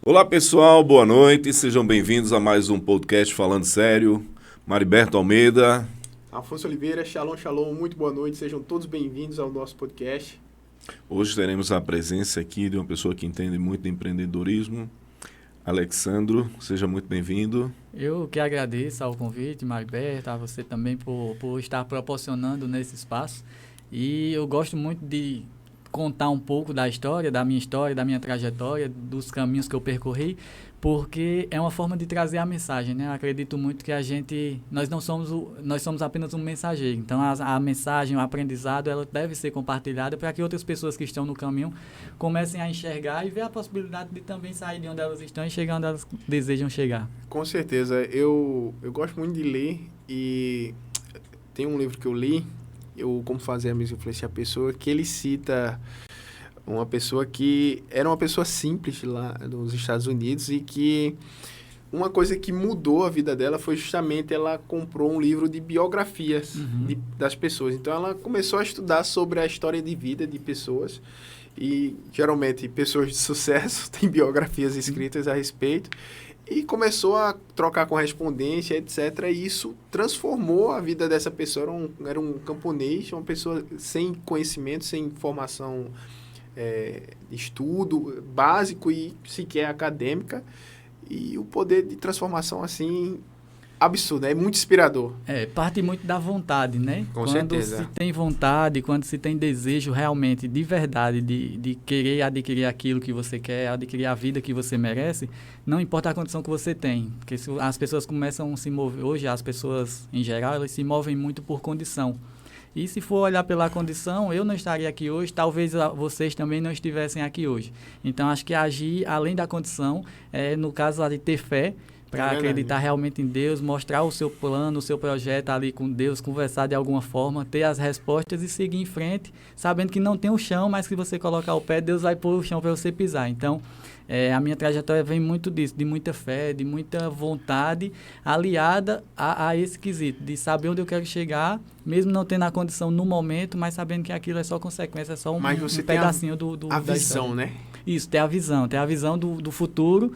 Olá pessoal, boa noite, sejam bem-vindos a mais um podcast Falando Sério. Mariberto Almeida. Afonso Oliveira, shalom, muito boa noite, sejam todos bem-vindos ao nosso podcast. Hoje teremos a presença aqui de uma pessoa que entende muito de empreendedorismo, Alexandro, seja muito bem-vindo. Eu que agradeço ao convite, Mariberto, a você também por estar proporcionando nesse espaço. E eu gosto muito de contar um pouco da minha trajetória, dos caminhos que eu percorri, porque é uma forma de trazer a mensagem, né? Eu acredito muito que nós somos apenas um mensageiro. Então, a mensagem, o aprendizado, ela deve ser compartilhada para que outras pessoas que estão no caminho comecem a enxergar e ver a possibilidade de também sair de onde elas estão e chegar onde elas desejam chegar. Com certeza, eu gosto muito de ler e tem um livro que eu li, Como Fazer Amigos Influenciar a Pessoa, que ele cita uma pessoa que era uma pessoa simples lá nos Estados Unidos e que uma coisa que mudou a vida dela foi justamente ela comprou um livro de biografias das pessoas. Então, ela começou a estudar sobre a história de vida de pessoas e, geralmente, pessoas de sucesso têm biografias escritas a respeito. E começou a trocar correspondência, etc. E isso transformou a vida dessa pessoa. Era um camponês, uma pessoa sem conhecimento, sem formação de estudo básico e sequer acadêmica. E o poder de transformação, assim, absurdo. É muito inspirador. Parte muito da vontade, né? Com certeza. Quando se tem vontade, quando se tem desejo realmente, de verdade, de querer adquirir aquilo que você quer, adquirir a vida que você merece, não importa a condição que você tem. Porque as pessoas começam a se mover, hoje as pessoas em geral, elas se movem muito por condição. E se for olhar pela condição, eu não estaria aqui hoje, talvez vocês também não estivessem aqui hoje. Então, acho que agir além da condição, no caso de ter fé, para acreditar realmente em Deus, mostrar o seu plano, o seu projeto ali com Deus, conversar de alguma forma, ter as respostas e seguir em frente, sabendo que não tem o chão, mas que você colocar o pé, Deus vai pôr o chão para você pisar. Então, a minha trajetória vem muito disso, de muita fé, de muita vontade, aliada a esse quesito, de saber onde eu quero chegar, mesmo não tendo a condição no momento, mas sabendo que aquilo é só consequência, é só um pedacinho da visão, história. Né? Isso, ter a visão do futuro.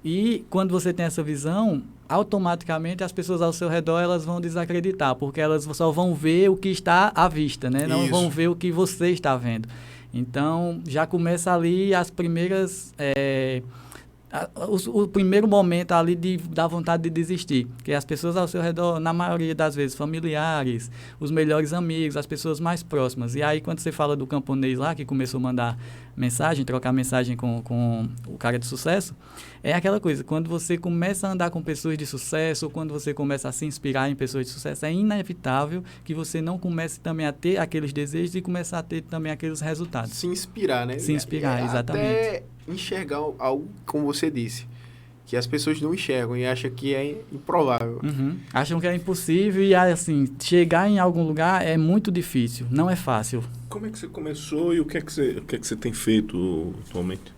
E quando você tem essa visão, automaticamente as pessoas ao seu redor elas vão desacreditar, porque elas só vão ver o que está à vista, né? Não vão ver o que você está vendo. Então, já começa ali as primeiras... o primeiro momento ali da vontade de desistir, que as pessoas ao seu redor, na maioria das vezes, familiares, os melhores amigos, as pessoas mais próximas. E aí, quando você fala do camponês lá, que começou a mandar mensagem, trocar mensagem com o cara de sucesso, é aquela coisa, quando você começa a andar com pessoas de sucesso, ou quando você começa a se inspirar em pessoas de sucesso, é inevitável que você não comece também a ter aqueles desejos e começar a ter também aqueles resultados. Se inspirar, né? Se inspirar, exatamente. Até enxergar algo, como você disse, que as pessoas não enxergam e acham que é improvável. Acham que é impossível e, assim, chegar em algum lugar é muito difícil, não é fácil. Como é que você começou e o que é que você tem feito atualmente?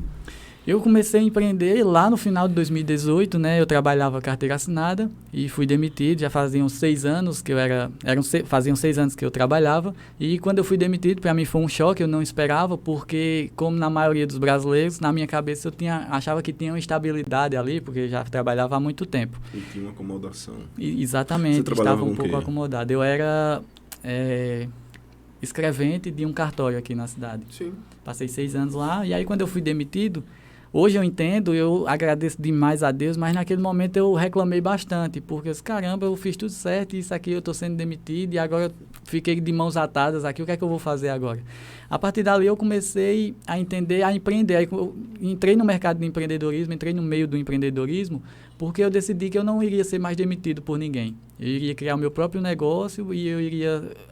Eu comecei a empreender lá no final de 2018, né? Eu trabalhava carteira assinada e fui demitido. Já faziam 6 anos que faziam 6 anos que eu trabalhava. E quando eu fui demitido, para mim foi um choque, eu não esperava, porque, como na maioria dos brasileiros, na minha cabeça achava que tinha uma estabilidade ali, porque já trabalhava há muito tempo. E tinha uma acomodação. Exatamente, estava um pouco acomodado. Eu era escrevente de um cartório aqui na cidade. Sim. Passei 6 anos lá, e aí quando eu fui demitido, hoje eu entendo, eu agradeço demais a Deus, mas naquele momento eu reclamei bastante, porque caramba, eu fiz tudo certo, isso aqui eu estou sendo demitido e agora eu fiquei de mãos atadas aqui, o que é que eu vou fazer agora? A partir dali eu comecei a entender, a empreender. Aí eu entrei no mercado do empreendedorismo, entrei no meio do empreendedorismo, porque eu decidi que eu não iria ser mais demitido por ninguém. Eu iria criar o meu próprio negócio e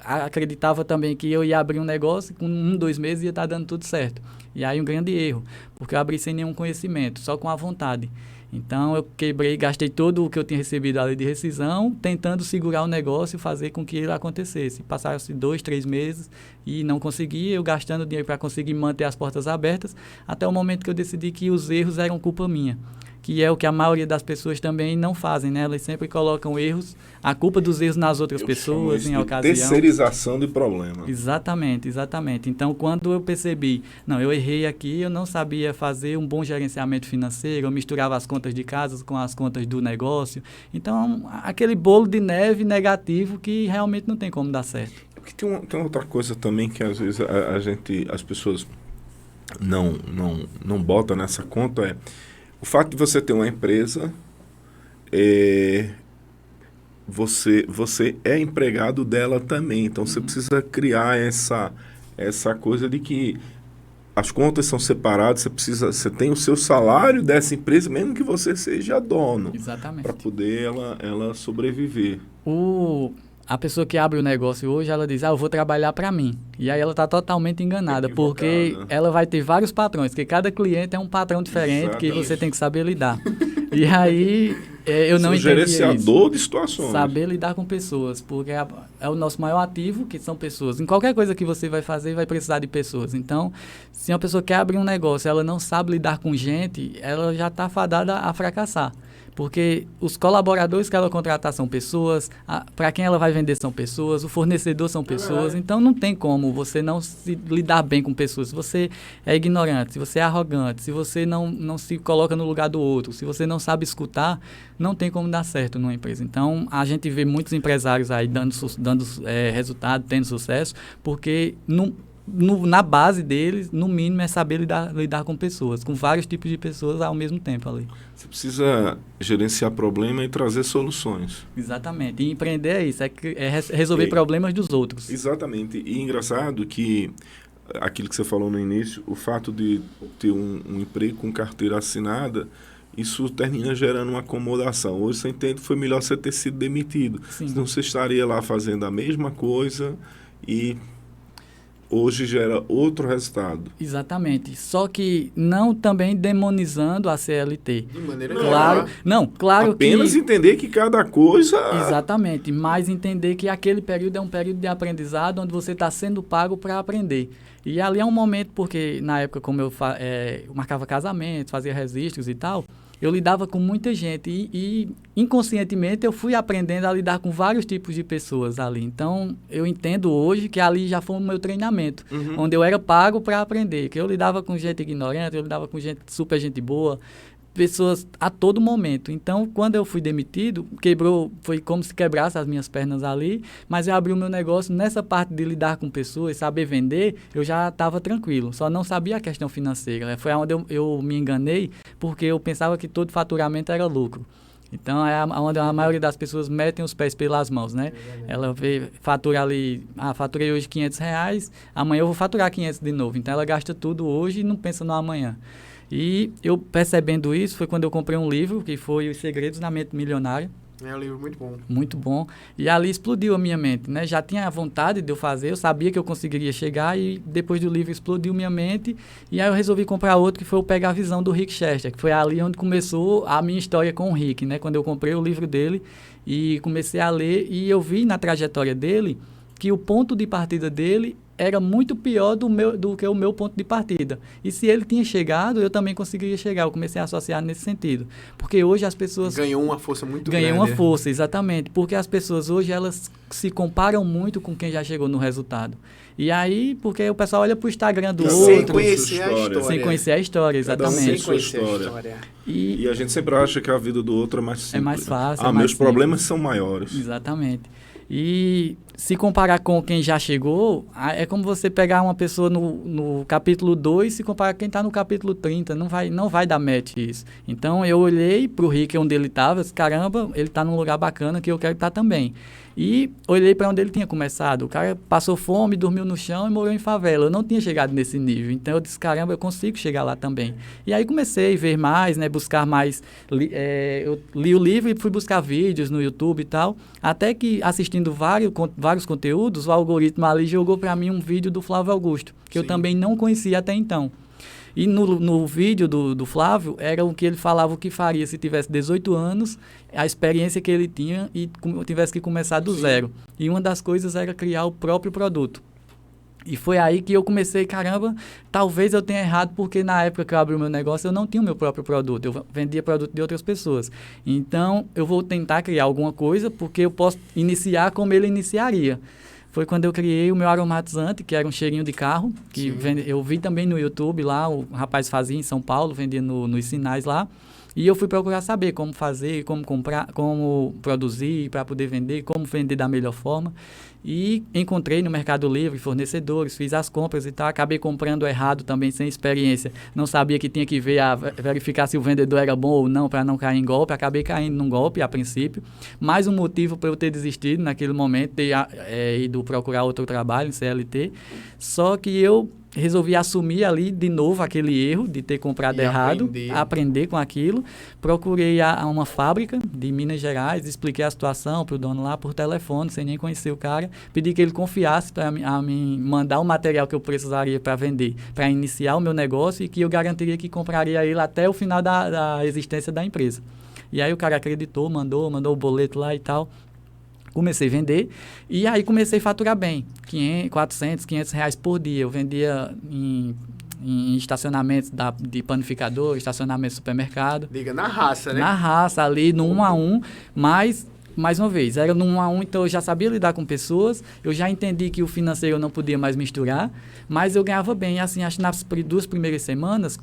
acreditava também que eu ia abrir um negócio e com 1, 2 meses ia estar dando tudo certo. E aí um grande erro, porque eu abri sem nenhum conhecimento, só com a vontade. Então eu gastei todo o que eu tinha recebido ali de rescisão, tentando segurar o negócio e fazer com que ele acontecesse. Passaram-se 2, 3 meses e não consegui, eu gastando dinheiro para conseguir manter as portas abertas, até o momento que eu decidi que os erros eram culpa minha. que é o que a maioria das pessoas também não fazem, né? Elas sempre colocam erros, a culpa dos erros nas outras pessoas, em ocasião. Terceirização de problema. Exatamente, exatamente. Então, quando eu percebi, não, eu errei aqui, eu não sabia fazer um bom gerenciamento financeiro, eu misturava as contas de casa com as contas do negócio. Então, aquele bolo de neve negativo que realmente não tem como dar certo. Porque tem outra coisa também que às vezes as pessoas não botam nessa conta, é o fato de você ter uma empresa, você é empregado dela também. Então, você precisa criar essa coisa de que as contas são separadas, você tem o seu salário dessa empresa, mesmo que você seja dono. Exatamente. Para poder ela sobreviver. A pessoa que abre o negócio hoje, ela diz, eu vou trabalhar para mim. E aí ela está totalmente enganada, porque ela vai ter vários patrões, porque cada cliente é um patrão diferente. Exatamente. Que você tem que saber lidar. E aí, eu não entendi gerenciador de situações. Saber lidar com pessoas, porque é o nosso maior ativo, que são pessoas. Em qualquer coisa que você vai fazer, vai precisar de pessoas. Então, se uma pessoa quer abrir um negócio, ela não sabe lidar com gente, ela já está fadada a fracassar. Porque os colaboradores que ela contratar são pessoas, para quem ela vai vender são pessoas, o fornecedor são pessoas. Então, não tem como você não se lidar bem com pessoas. Se você é ignorante, se você é arrogante, se você não se coloca no lugar do outro, se você não sabe escutar, não tem como dar certo numa empresa. Então, a gente vê muitos empresários aí dando resultado, tendo sucesso, porque na base deles, no mínimo, é saber lidar com pessoas, com vários tipos de pessoas ao mesmo tempo ali. Você precisa gerenciar problema e trazer soluções. Exatamente. E empreender é isso, é resolver problemas dos outros. Exatamente. E engraçado que aquilo que você falou no início, o fato de ter um emprego com carteira assinada, isso termina gerando uma acomodação. Hoje você entende que foi melhor você ter sido demitido. Sim. Senão você estaria lá fazendo a mesma coisa e hoje gera outro resultado. Exatamente. Só que não também demonizando a CLT. De maneira claro que... Apenas entender que cada coisa... Exatamente. Mas entender que aquele período é um período de aprendizado onde você está sendo pago para aprender. E ali é um momento, porque na época, como eu marcava casamentos, fazia registros e tal, eu lidava com muita gente e inconscientemente eu fui aprendendo a lidar com vários tipos de pessoas ali. Então, eu entendo hoje que ali já foi o meu treinamento, onde eu era pago para aprender, que eu lidava com gente ignorante, eu lidava com super gente boa, pessoas a todo momento. Então, quando eu fui demitido, foi como se quebrasse as minhas pernas ali, mas eu abri o meu negócio nessa parte de lidar com pessoas, saber vender, eu já estava tranquilo, só não sabia a questão financeira. Foi onde eu me enganei, porque eu pensava que todo faturamento era lucro. Então, é onde a maioria das pessoas metem os pés pelas mãos, né? Ela fatura ali, faturei hoje R$500, amanhã eu vou faturar 500 de novo. Então, ela gasta tudo hoje e não pensa no amanhã. E eu percebendo isso, foi quando eu comprei um livro, que foi Os Segredos da Mente Milionária. É um livro muito bom. Muito bom. E ali explodiu a minha mente, né? Já tinha a vontade de eu fazer, eu sabia que eu conseguiria chegar e depois do livro explodiu minha mente. E aí eu resolvi comprar outro, que foi o Pega a Visão do Rick Chester, que foi ali onde começou a minha história com o Rick, né? Quando eu comprei o livro dele e comecei a ler e eu vi na trajetória dele que o ponto de partida dele era muito pior do que o meu ponto de partida. E se ele tinha chegado, eu também conseguiria chegar. Eu comecei a associar nesse sentido. Porque hoje as pessoas... Ganhou uma força muito grande. Ganhou uma força, exatamente. Porque as pessoas hoje, elas se comparam muito com quem já chegou no resultado. E aí, porque o pessoal olha para o Instagram do outro... Sem conhecer a história. Sem conhecer a história, exatamente. Sem conhecer a história. E a gente sempre acha que a vida do outro é mais simples. É mais fácil. Meus problemas são maiores. Exatamente. E se comparar com quem já chegou, é como você pegar uma pessoa no capítulo 2 e se comparar com quem está no capítulo 30. Não vai dar match isso. Então, eu olhei para o Rick onde ele estava, caramba, ele está num lugar bacana que eu quero estar também. E olhei para onde ele tinha começado. O cara passou fome, dormiu no chão e morreu em favela. Eu não tinha chegado nesse nível. Então, eu disse, caramba, eu consigo chegar lá também. E aí comecei a ver mais, né, buscar mais. Eu li o livro e fui buscar vídeos no YouTube e tal. Até que, assistindo vários conteúdos, o algoritmo ali jogou para mim um vídeo do Flávio Augusto, que eu também não conhecia até então. E no vídeo do Flávio, era o que ele falava o que faria se tivesse 18 anos, a experiência que ele tinha e tivesse que começar do zero. E uma das coisas era criar o próprio produto. E foi aí que eu comecei, caramba, talvez eu tenha errado, porque na época que eu abri o meu negócio, eu não tinha o meu próprio produto, eu vendia produto de outras pessoas. Então, eu vou tentar criar alguma coisa, porque eu posso iniciar como ele iniciaria. Foi quando eu criei o meu aromatizante, que era um cheirinho de carro, que eu vi também no YouTube lá, o rapaz fazia em São Paulo, vendia nos sinais lá. E eu fui procurar saber como fazer, como comprar, como produzir para poder vender, como vender da melhor forma. E encontrei no Mercado Livre fornecedores, fiz as compras e tal, acabei comprando errado também, sem experiência. Não sabia que tinha que verificar se o vendedor era bom ou não para não cair em golpe. Acabei caindo num golpe a princípio. Mais um motivo para eu ter desistido naquele momento, ter ido procurar outro trabalho em CLT. Só que eu resolvi assumir ali de novo aquele erro de ter comprado errado, aprender com aquilo. Procurei uma fábrica de Minas Gerais, expliquei a situação para o dono lá por telefone, sem nem conhecer o cara. Pedi que ele confiasse para me mandar o material que eu precisaria para vender, para iniciar o meu negócio, e que eu garantiria que compraria ele até o final da existência da empresa. E aí o cara acreditou, mandou o boleto lá e tal. Comecei a vender e aí comecei a faturar bem, 400, 500 reais por dia. Eu vendia em estacionamentos de panificador, estacionamento de supermercado. Liga na raça, né? Na raça, ali no 1 a 1, mas, mais uma vez, era no 1 a 1, então eu já sabia lidar com pessoas, eu já entendi que o financeiro eu não podia mais misturar, mas eu ganhava bem. Assim, acho que nas 2 primeiras semanas,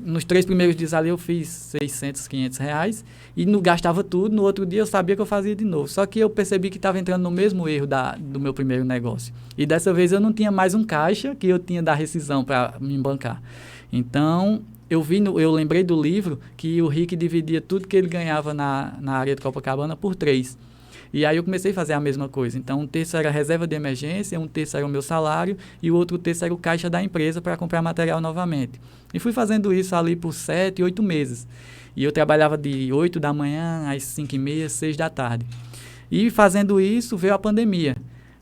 nos 3 primeiros dias ali eu fiz 600, 500 reais e gastava tudo. No outro dia eu sabia que eu fazia de novo. Só que eu percebi que estava entrando no mesmo erro do meu primeiro negócio. E dessa vez eu não tinha mais um caixa que eu tinha da rescisão para me bancar. Então, eu lembrei do livro que o Rick dividia tudo que ele ganhava na área de Copacabana por 3. E aí eu comecei a fazer a mesma coisa. Então, um terço era reserva de emergência, um terço era o meu salário e o outro terço era o caixa da empresa para comprar material novamente. E fui fazendo isso ali por 7, 8 meses. E eu trabalhava de 8 da manhã às 5h30, 6 da tarde. E fazendo isso, veio a pandemia.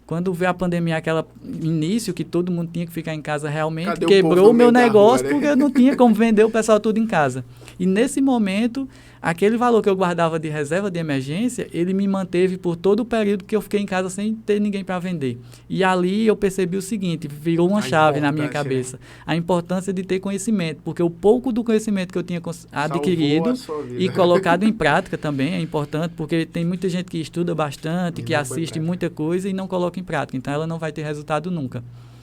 Quando veio a pandemia, aquele início que todo mundo tinha que ficar em casa realmente, quebrou o meu negócio, porque eu não tinha como vender o pessoal tudo em casa. E nesse momento, aquele valor que eu guardava de reserva de emergência, ele me manteve por todo o período que eu fiquei em casa sem ter ninguém para vender. E ali eu percebi o seguinte, virou uma chave na minha cabeça. A importância de ter conhecimento, porque o pouco do conhecimento que eu tinha adquirido e colocado em prática também é importante, porque tem muita gente que estuda bastante, que assiste muita coisa e não coloca em prática. Então ela não vai ter resultado nunca.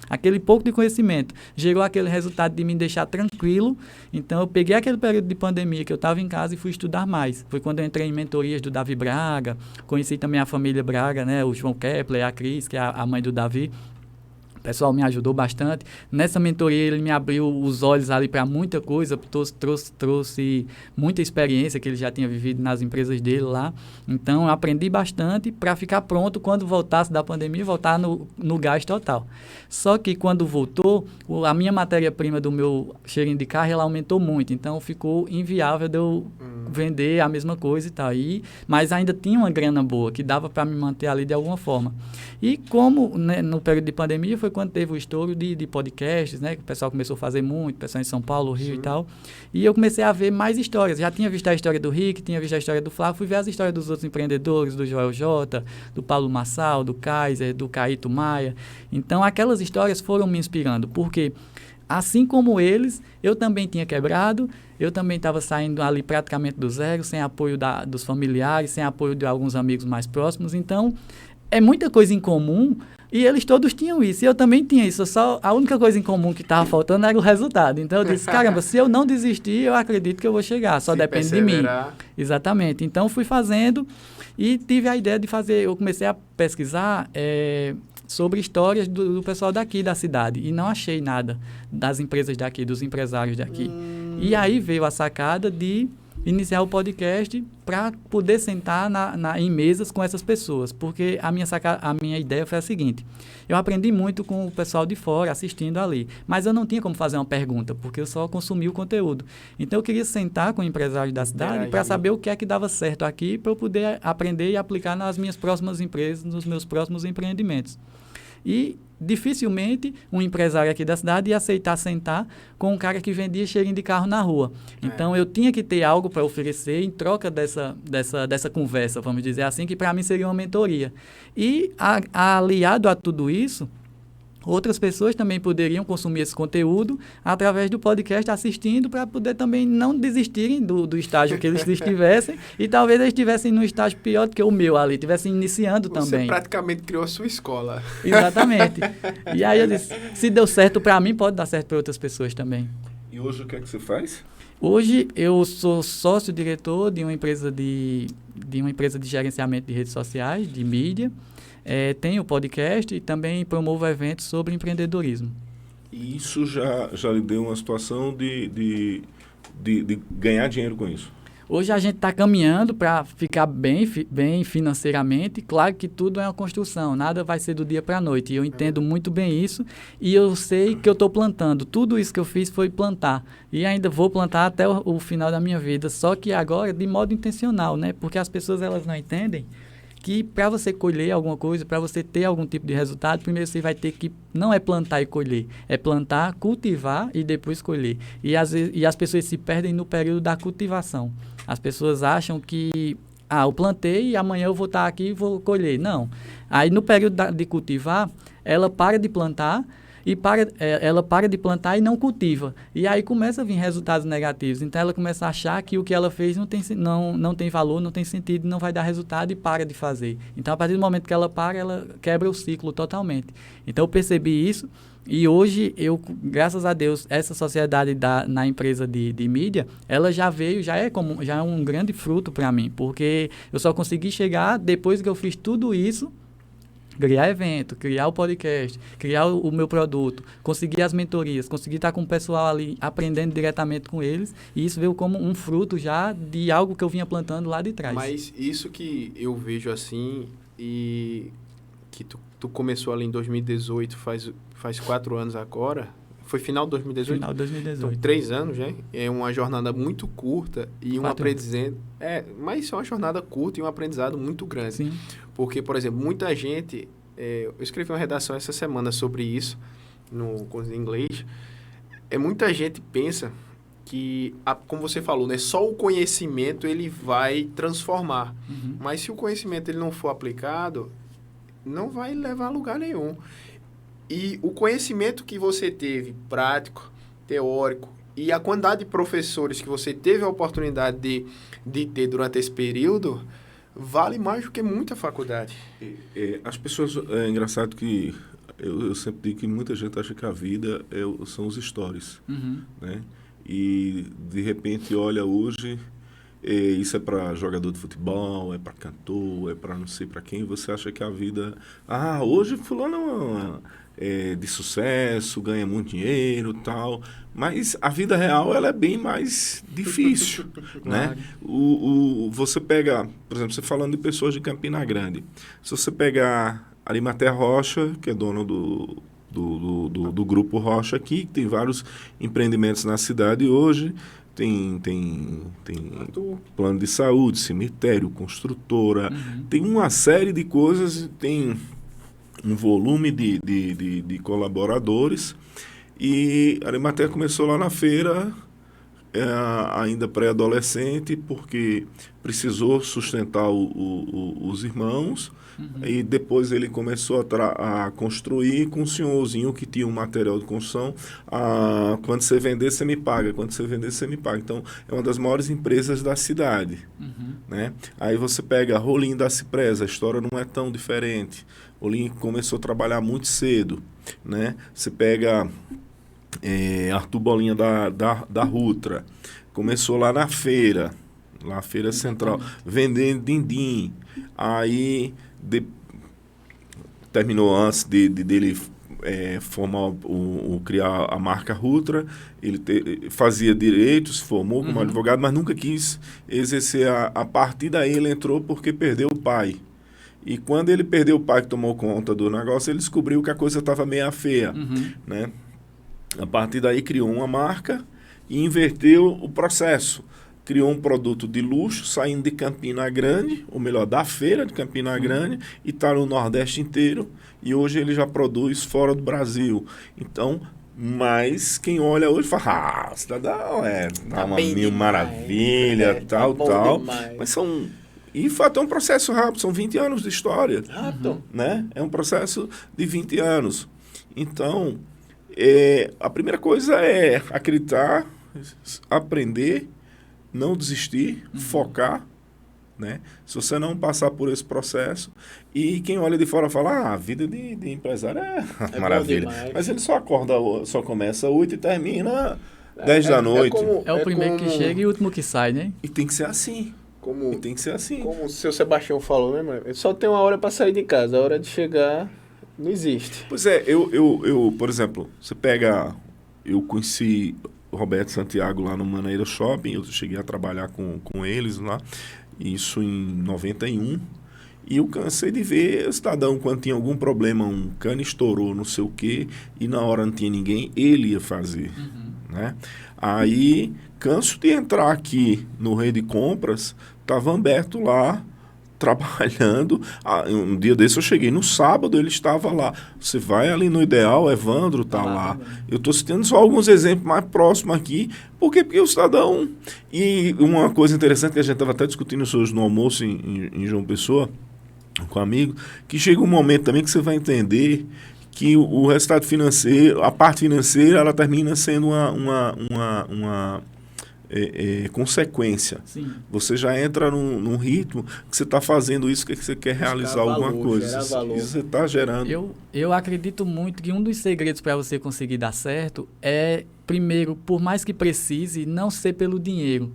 Aquele pouco de conhecimento gerou aquele resultado de me deixar tranquilo. Então, eu peguei aquele período de pandemia que eu estava em casa e fui estudar mais. Foi quando eu entrei em mentorias do Davi Braga, conheci também a família Braga, né? O João Kepler, a Cris, que é a mãe do Davi. O pessoal me ajudou bastante. Nessa mentoria, ele me abriu os olhos ali para muita coisa, trouxe muita experiência que ele já tinha vivido nas empresas dele lá. Então, eu aprendi bastante para ficar pronto quando voltasse da pandemia, voltar no gás total. Só que quando voltou, a minha matéria-prima do meu cheirinho de carro, ela aumentou muito. Então, ficou inviável de eu vender a mesma coisa e tal. Mas ainda tinha uma grana boa, que dava para me manter ali de alguma forma. E como, né, no período de pandemia, foi quando teve o estouro de podcasts, né? Que o pessoal começou a fazer muito, o pessoal em São Paulo, Rio e tal. E eu comecei a ver mais histórias. Já tinha visto a história do Rick, tinha visto a história do Flávio, fui ver as histórias dos outros empreendedores, do Joel J, do Paulo Massal, do Kaiser, do Caíto Maia. Então, aquelas histórias foram me inspirando, porque assim como eles, eu também tinha quebrado, eu também estava saindo ali praticamente do zero, sem apoio dos familiares, sem apoio de alguns amigos mais próximos. Então, é muita coisa em comum e eles todos tinham isso. E eu também tinha isso. Só a única coisa em comum que estava faltando era o resultado. Então, eu disse, caramba, se eu não desistir, eu acredito que eu vou chegar. Só depende de mim. Exatamente. Então, fui fazendo e tive a ideia de fazer... Eu comecei a pesquisar sobre histórias do pessoal daqui da cidade. E não achei nada das empresas daqui, dos empresários daqui. E aí veio a sacada de iniciar o podcast para poder sentar em mesas com essas pessoas, porque a minha ideia foi a seguinte: eu aprendi muito com o pessoal de fora assistindo ali, mas eu não tinha como fazer uma pergunta, porque eu só consumi o conteúdo. Então eu queria sentar com empresários da cidade para saber o que é que dava certo aqui, para eu poder aprender e aplicar nas minhas próximas empresas, nos meus próximos empreendimentos. E dificilmente um empresário aqui da cidade ia aceitar sentar com um cara que vendia cheirinho de carro na rua. Então, eu tinha que ter algo para oferecer em troca dessa conversa, vamos dizer assim, que para mim seria uma mentoria. E aliado a tudo isso, outras pessoas também poderiam consumir esse conteúdo através do podcast, assistindo, para poder também não desistirem do estágio que eles estivessem, e talvez eles estivessem num estágio pior do que o meu ali, estivessem iniciando também. Você praticamente criou a sua escola. Exatamente. E aí eu disse, se deu certo para mim, pode dar certo para outras pessoas também. E hoje o que é que você faz? Hoje eu sou sócio-diretor de uma empresa de gerenciamento de redes sociais, de mídia. Tenho podcast e também promovo eventos sobre empreendedorismo. E isso já lhe deu uma situação de ganhar dinheiro com isso? Hoje a gente está caminhando para ficar bem financeiramente. Claro que tudo é uma construção, nada vai ser do dia para a noite. E eu entendo muito bem isso e eu sei que eu estou plantando. Tudo isso que eu fiz foi plantar. E ainda vou plantar até o final da minha vida. Só que agora de modo intencional, né? Porque as pessoas elas não entendem que para você colher alguma coisa, para você ter algum tipo de resultado, primeiro você vai ter que, não é plantar e colher, é plantar, cultivar e depois colher. E as pessoas se perdem no período da cultivação. As pessoas acham que, eu plantei e amanhã eu vou estar aqui e vou colher. Não. Aí no período de cultivar, ela para de plantar, ela para de plantar e não cultiva. E aí começa a vir resultados negativos. Então ela começa a achar que o que ela fez não tem valor, não tem sentido, não vai dar resultado e para de fazer. Então a partir do momento que ela para, ela quebra o ciclo totalmente. Então eu percebi isso e hoje graças a Deus, essa sociedade na empresa de mídia, ela já é um grande fruto para mim, porque eu só consegui chegar depois que eu fiz tudo isso. Criar evento, criar o podcast, criar o meu produto, conseguir as mentorias, conseguir estar com o pessoal ali aprendendo diretamente com eles, e isso veio como um fruto já de algo que eu vinha plantando lá de trás. Mas isso que eu vejo assim, e que tu começou ali em 2018, faz 4 anos agora, foi final de 2018? Final de 2018. Então, 3 anos, né? É uma jornada muito curta e um aprendizado... mas é uma jornada curta e um aprendizado muito grande. Sim. Porque, por exemplo, muita gente... eu escrevi uma redação essa semana sobre isso, no curso de inglês. Muita gente pensa que, como você falou, né, só o conhecimento ele vai transformar. Uhum. Mas se o conhecimento ele não for aplicado, não vai levar a lugar nenhum. E o conhecimento que você teve, prático, teórico, e a quantidade de professores que você teve a oportunidade de ter durante esse período, vale mais do que muita faculdade. As pessoas... É engraçado que eu sempre digo que muita gente acha que a vida são os stories. Uhum. Né? E, de repente, olha hoje... isso é para jogador de futebol, é para cantor, é para não sei para quem. Você acha que a vida... hoje fulano é de sucesso, ganha muito dinheiro e tal. Mas a vida real ela é bem mais difícil. Claro. Né? Você pega, por exemplo, você falando de pessoas de Campina Grande. Se você pegar Arimatea Rocha, que é dono do Grupo Rocha aqui, que tem vários empreendimentos na cidade hoje... Tem plano de saúde, cemitério, construtora, tem uma série de coisas, tem um volume de colaboradores. E a Arimatea começou lá na feira, ainda pré-adolescente, porque precisou sustentar os irmãos. E depois ele começou a construir com um senhorzinho que tinha um material de construção. Quando você vender, você me paga. Quando você vender, você me paga. Então, é uma das maiores empresas da cidade. Né? Aí você pega Rolim da Cipresa, a história não é tão diferente. Rolim começou a trabalhar muito cedo. Né? Você pega Arthur Bolinha da Rutra. Começou lá na feira central, vendendo din-din. Aí... terminou antes dele formar criar a marca Rutra. Ele fazia direito, se formou como advogado, mas nunca quis exercer. A partir daí ele entrou porque perdeu o pai. E quando ele perdeu o pai que tomou conta do negócio, ele descobriu que a coisa estava meio feia. Né? A partir daí criou uma marca e inverteu o processo. Criou um produto de luxo, saindo de Campina Grande, ou melhor, da feira de Campina Grande, e está no Nordeste inteiro, e hoje ele já produz fora do Brasil. Então, mas quem olha hoje fala, cidadão, tá uma mil maravilha, tal. Demais. Mas e fato é um processo rápido, são 20 anos de história. Rápido. Né? É um processo de 20 anos. Então, a primeira coisa é acreditar, aprender, não desistir, focar, né? Se você não passar por esse processo, e quem olha de fora fala, a vida de empresário é maravilha. Mas ele só acorda, só começa 8 e termina 10 da noite. É o primeiro que chega e o último que sai, né? E tem que ser assim. E tem que ser assim. Como o seu Sebastião falou, né, mano? Só tem uma hora para sair de casa, a hora de chegar não existe. Pois é, eu por exemplo, você pega... Eu conheci o Roberto Santiago lá no Maneira Shopping, eu cheguei a trabalhar com eles lá, isso em 91, e eu cansei de ver o cidadão, quando tinha algum problema, um cano estourou, não sei o quê, e na hora não tinha ninguém, ele ia fazer, né? Aí, canso de entrar aqui no Rede Compras, estava Humberto lá, trabalhando. Um dia desse eu cheguei no sábado, ele estava lá. Você vai ali no Ideal, Evandro está lá. Eu estou citando só alguns exemplos mais próximos aqui. Por quê? Porque o cidadão... E uma coisa interessante que a gente estava até discutindo isso hoje no almoço em João Pessoa, com um amigo, que chega um momento também que você vai entender que o resultado financeiro, a parte financeira, ela termina sendo uma consequência. Sim. Você já entra num ritmo que você está fazendo isso, que você quer realizar alguma coisa. Isso você está gerando. Eu acredito muito que um dos segredos para você conseguir dar certo é, primeiro, por mais que precise, não ser pelo dinheiro.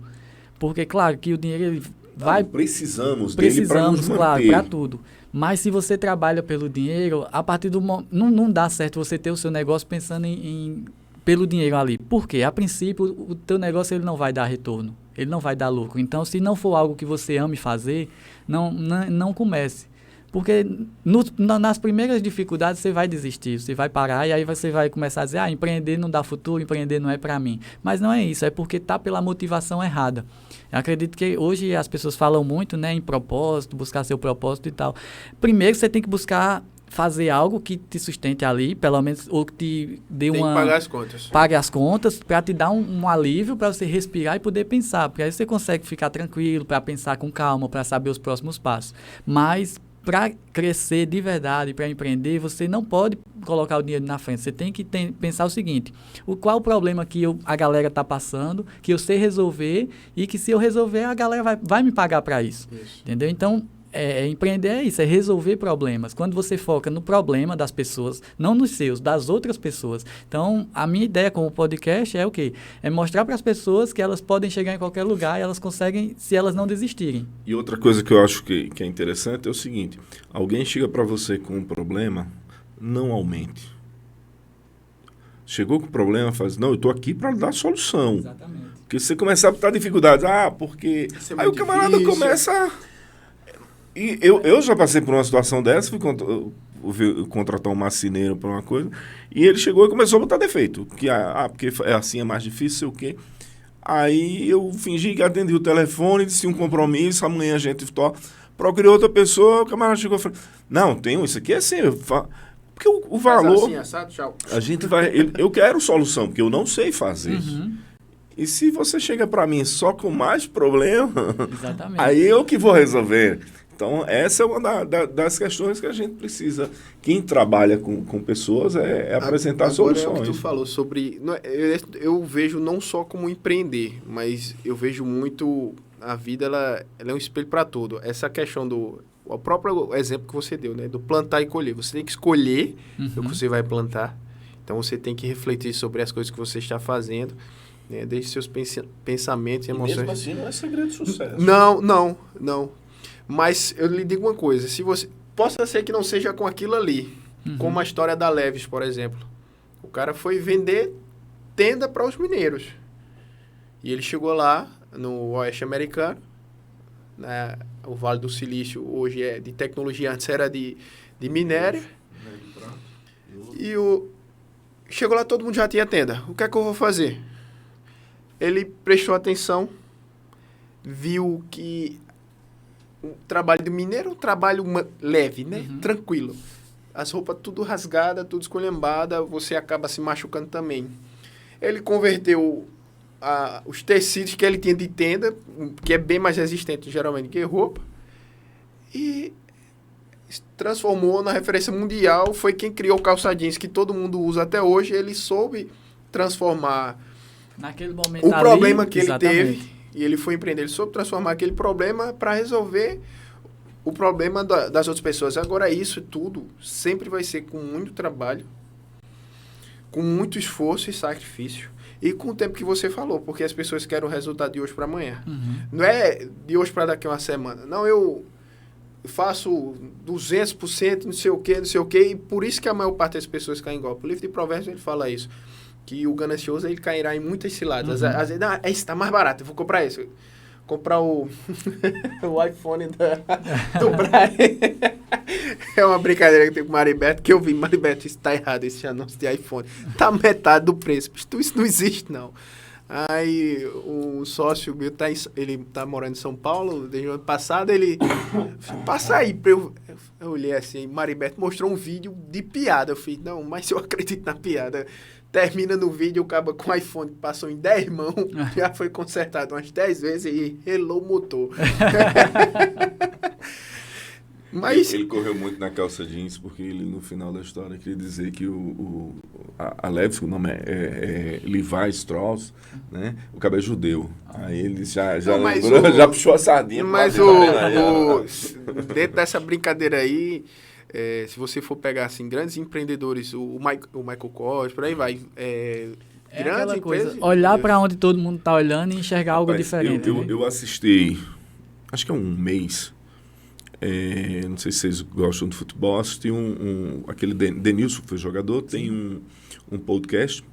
Porque, claro, que o dinheiro ele vai... Precisamos dele para nos manter. Claro, para tudo. Mas se você trabalha pelo dinheiro, a partir do momento... Não dá certo você ter o seu negócio pensando pelo dinheiro ali. Por quê? A princípio, o teu negócio ele não vai dar retorno. Ele não vai dar lucro. Então, se não for algo que você ame fazer, não comece. Porque nas primeiras dificuldades você vai desistir, você vai parar e aí você vai começar a dizer, empreender não dá futuro, empreender não é para mim. Mas não é isso, é porque está pela motivação errada. Eu acredito que hoje as pessoas falam muito, né, em propósito, buscar seu propósito e tal. Primeiro você tem que buscar fazer algo que te sustente ali, pelo menos, ou que te dê Tem que pagar as contas. Pague as contas, para te dar um alívio, para você respirar e poder pensar. Porque aí você consegue ficar tranquilo, para pensar com calma, para saber os próximos passos. Mas para crescer de verdade, para empreender, você não pode colocar o dinheiro na frente. Você tem que pensar o seguinte, qual o problema que a galera está passando, que eu sei resolver e que se eu resolver, a galera vai me pagar para isso. Entendeu? Então, empreender é isso, é resolver problemas. Quando você foca no problema das pessoas, não nos seus, das outras pessoas. Então, a minha ideia com o podcast é o quê? É mostrar para as pessoas que elas podem chegar em qualquer lugar e elas conseguem, se elas não desistirem. E outra coisa que eu acho que é interessante é o seguinte, alguém chega para você com um problema, não aumente. Chegou com o problema, faz, não, eu estou aqui para dar solução. Exatamente. Porque se você começar a botar dificuldades, porque... Aí o camarada começa... E eu já passei por uma situação dessa, fui contratar um marceneiro para uma coisa, e ele chegou e começou a botar defeito. Porque assim é mais difícil, sei o quê. Aí eu fingi que atendi o telefone, disse um compromisso, amanhã a gente procurei outra pessoa, o camarada chegou e falou, não, isso aqui é assim, porque o valor... Assim, assado, tchau. A gente vai... Eu quero solução, porque eu não sei fazer isso. E se você chega para mim só com mais problema, exatamente, aí eu que vou resolver. Então, essa é uma das questões que a gente precisa. Quem trabalha com pessoas é apresentar soluções. Agora é o que tu falou sobre... Eu vejo não só como empreender, mas eu vejo muito... A vida, ela é um espelho para tudo. Essa questão o próprio exemplo que você deu, né? Do plantar e colher. Você tem que escolher o que você vai plantar. Então, você tem que refletir sobre as coisas que você está fazendo. Né? Desde seus pensamentos e emoções. Mesmo assim, não é segredo de sucesso. Não. Mas eu lhe digo uma coisa, possa ser que não seja com aquilo ali, como a história da Leves, por exemplo. O cara foi vender tenda para os mineiros. E ele chegou lá, no Oeste Americano, né, o Vale do Silício hoje é de tecnologia, antes era de minério. E chegou lá, todo mundo já tinha tenda. O que é que eu vou fazer? Ele prestou atenção, viu que o trabalho do mineiro é um trabalho leve, né? Tranquilo. As roupas tudo rasgada, tudo esculhambada, você acaba se machucando também. Ele converteu os tecidos que ele tinha de tenda, que é bem mais resistente geralmente que roupa, e transformou na referência mundial, foi quem criou o calça jeans que todo mundo usa até hoje, ele soube transformar naquele momento o problema que exatamente. ele teve, e ele foi empreender, ele soube transformar aquele problema para resolver o problema das outras pessoas. Agora, isso tudo sempre vai ser com muito trabalho, com muito esforço e sacrifício, e com o tempo que você falou, porque as pessoas querem o resultado de hoje para amanhã. Uhum. Não é de hoje para daqui a uma semana. Não, eu faço 200%, não sei o quê, e por isso que a maior parte das pessoas caem em golpe. O livro de Provérbios, ele fala isso, que o ganancioso, ele cairá em muitas ciladas. Uhum. Às vezes, não, esse tá mais barato, eu vou comprar esse. Comprar o iPhone do Brian. É uma brincadeira que tem com o Maribeto, que eu vi, Maribeto, isso tá errado, esse anúncio de iPhone. Tá metade do preço. Isso não existe, não. Aí o sócio meu, ele tá morando em São Paulo, desde o ano passado, ele... Passa aí pra eu olhei assim, Maribeto mostrou um vídeo de piada. Eu falei, não, mas eu acredito na piada. Termina no vídeo, o cara com o iPhone passou em 10 mãos, já foi consertado umas 10 vezes e relou o motor. Mas... Ele correu muito na calça jeans, porque ele, no final da história, queria dizer que a Levis, o nome é Levi Strauss, né? O cara é judeu. Aí ele já puxou a sardinha. Mas dentro dessa brincadeira aí, se você for pegar assim, grandes empreendedores, o Michael Kors, por aí vai, grandes empresas... Olhar para onde todo mundo está olhando e enxergar algo diferente. Eu assisti, acho que é um mês... não sei se vocês gostam de futebol, assisti aquele Denilson, que foi jogador, tem um podcast,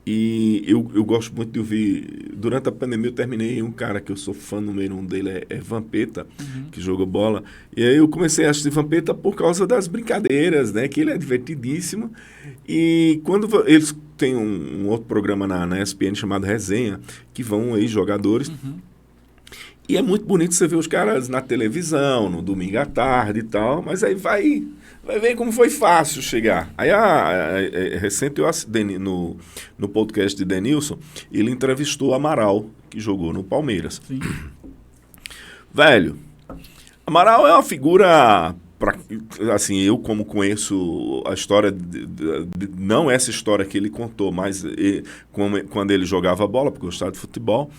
e eu gosto muito de ouvir. Durante a pandemia eu terminei um cara que eu sou fã número 1 dele, é Vampeta, que joga bola, e aí eu comecei a assistir Vampeta por causa das brincadeiras, né, que ele é divertidíssimo, e quando eles têm um outro programa na ESPN chamado Resenha, que vão ex-jogadores, e é muito bonito você ver os caras na televisão, no domingo à tarde e tal, mas aí vai ver como foi fácil chegar. Aí, recente, eu assisti no podcast de Denilson, ele entrevistou Amaral, que jogou no Palmeiras. Sim. Velho, Amaral é uma figura... assim, eu como conheço a história, não essa história que ele contou, mas quando ele jogava bola, porque gostava de futebol...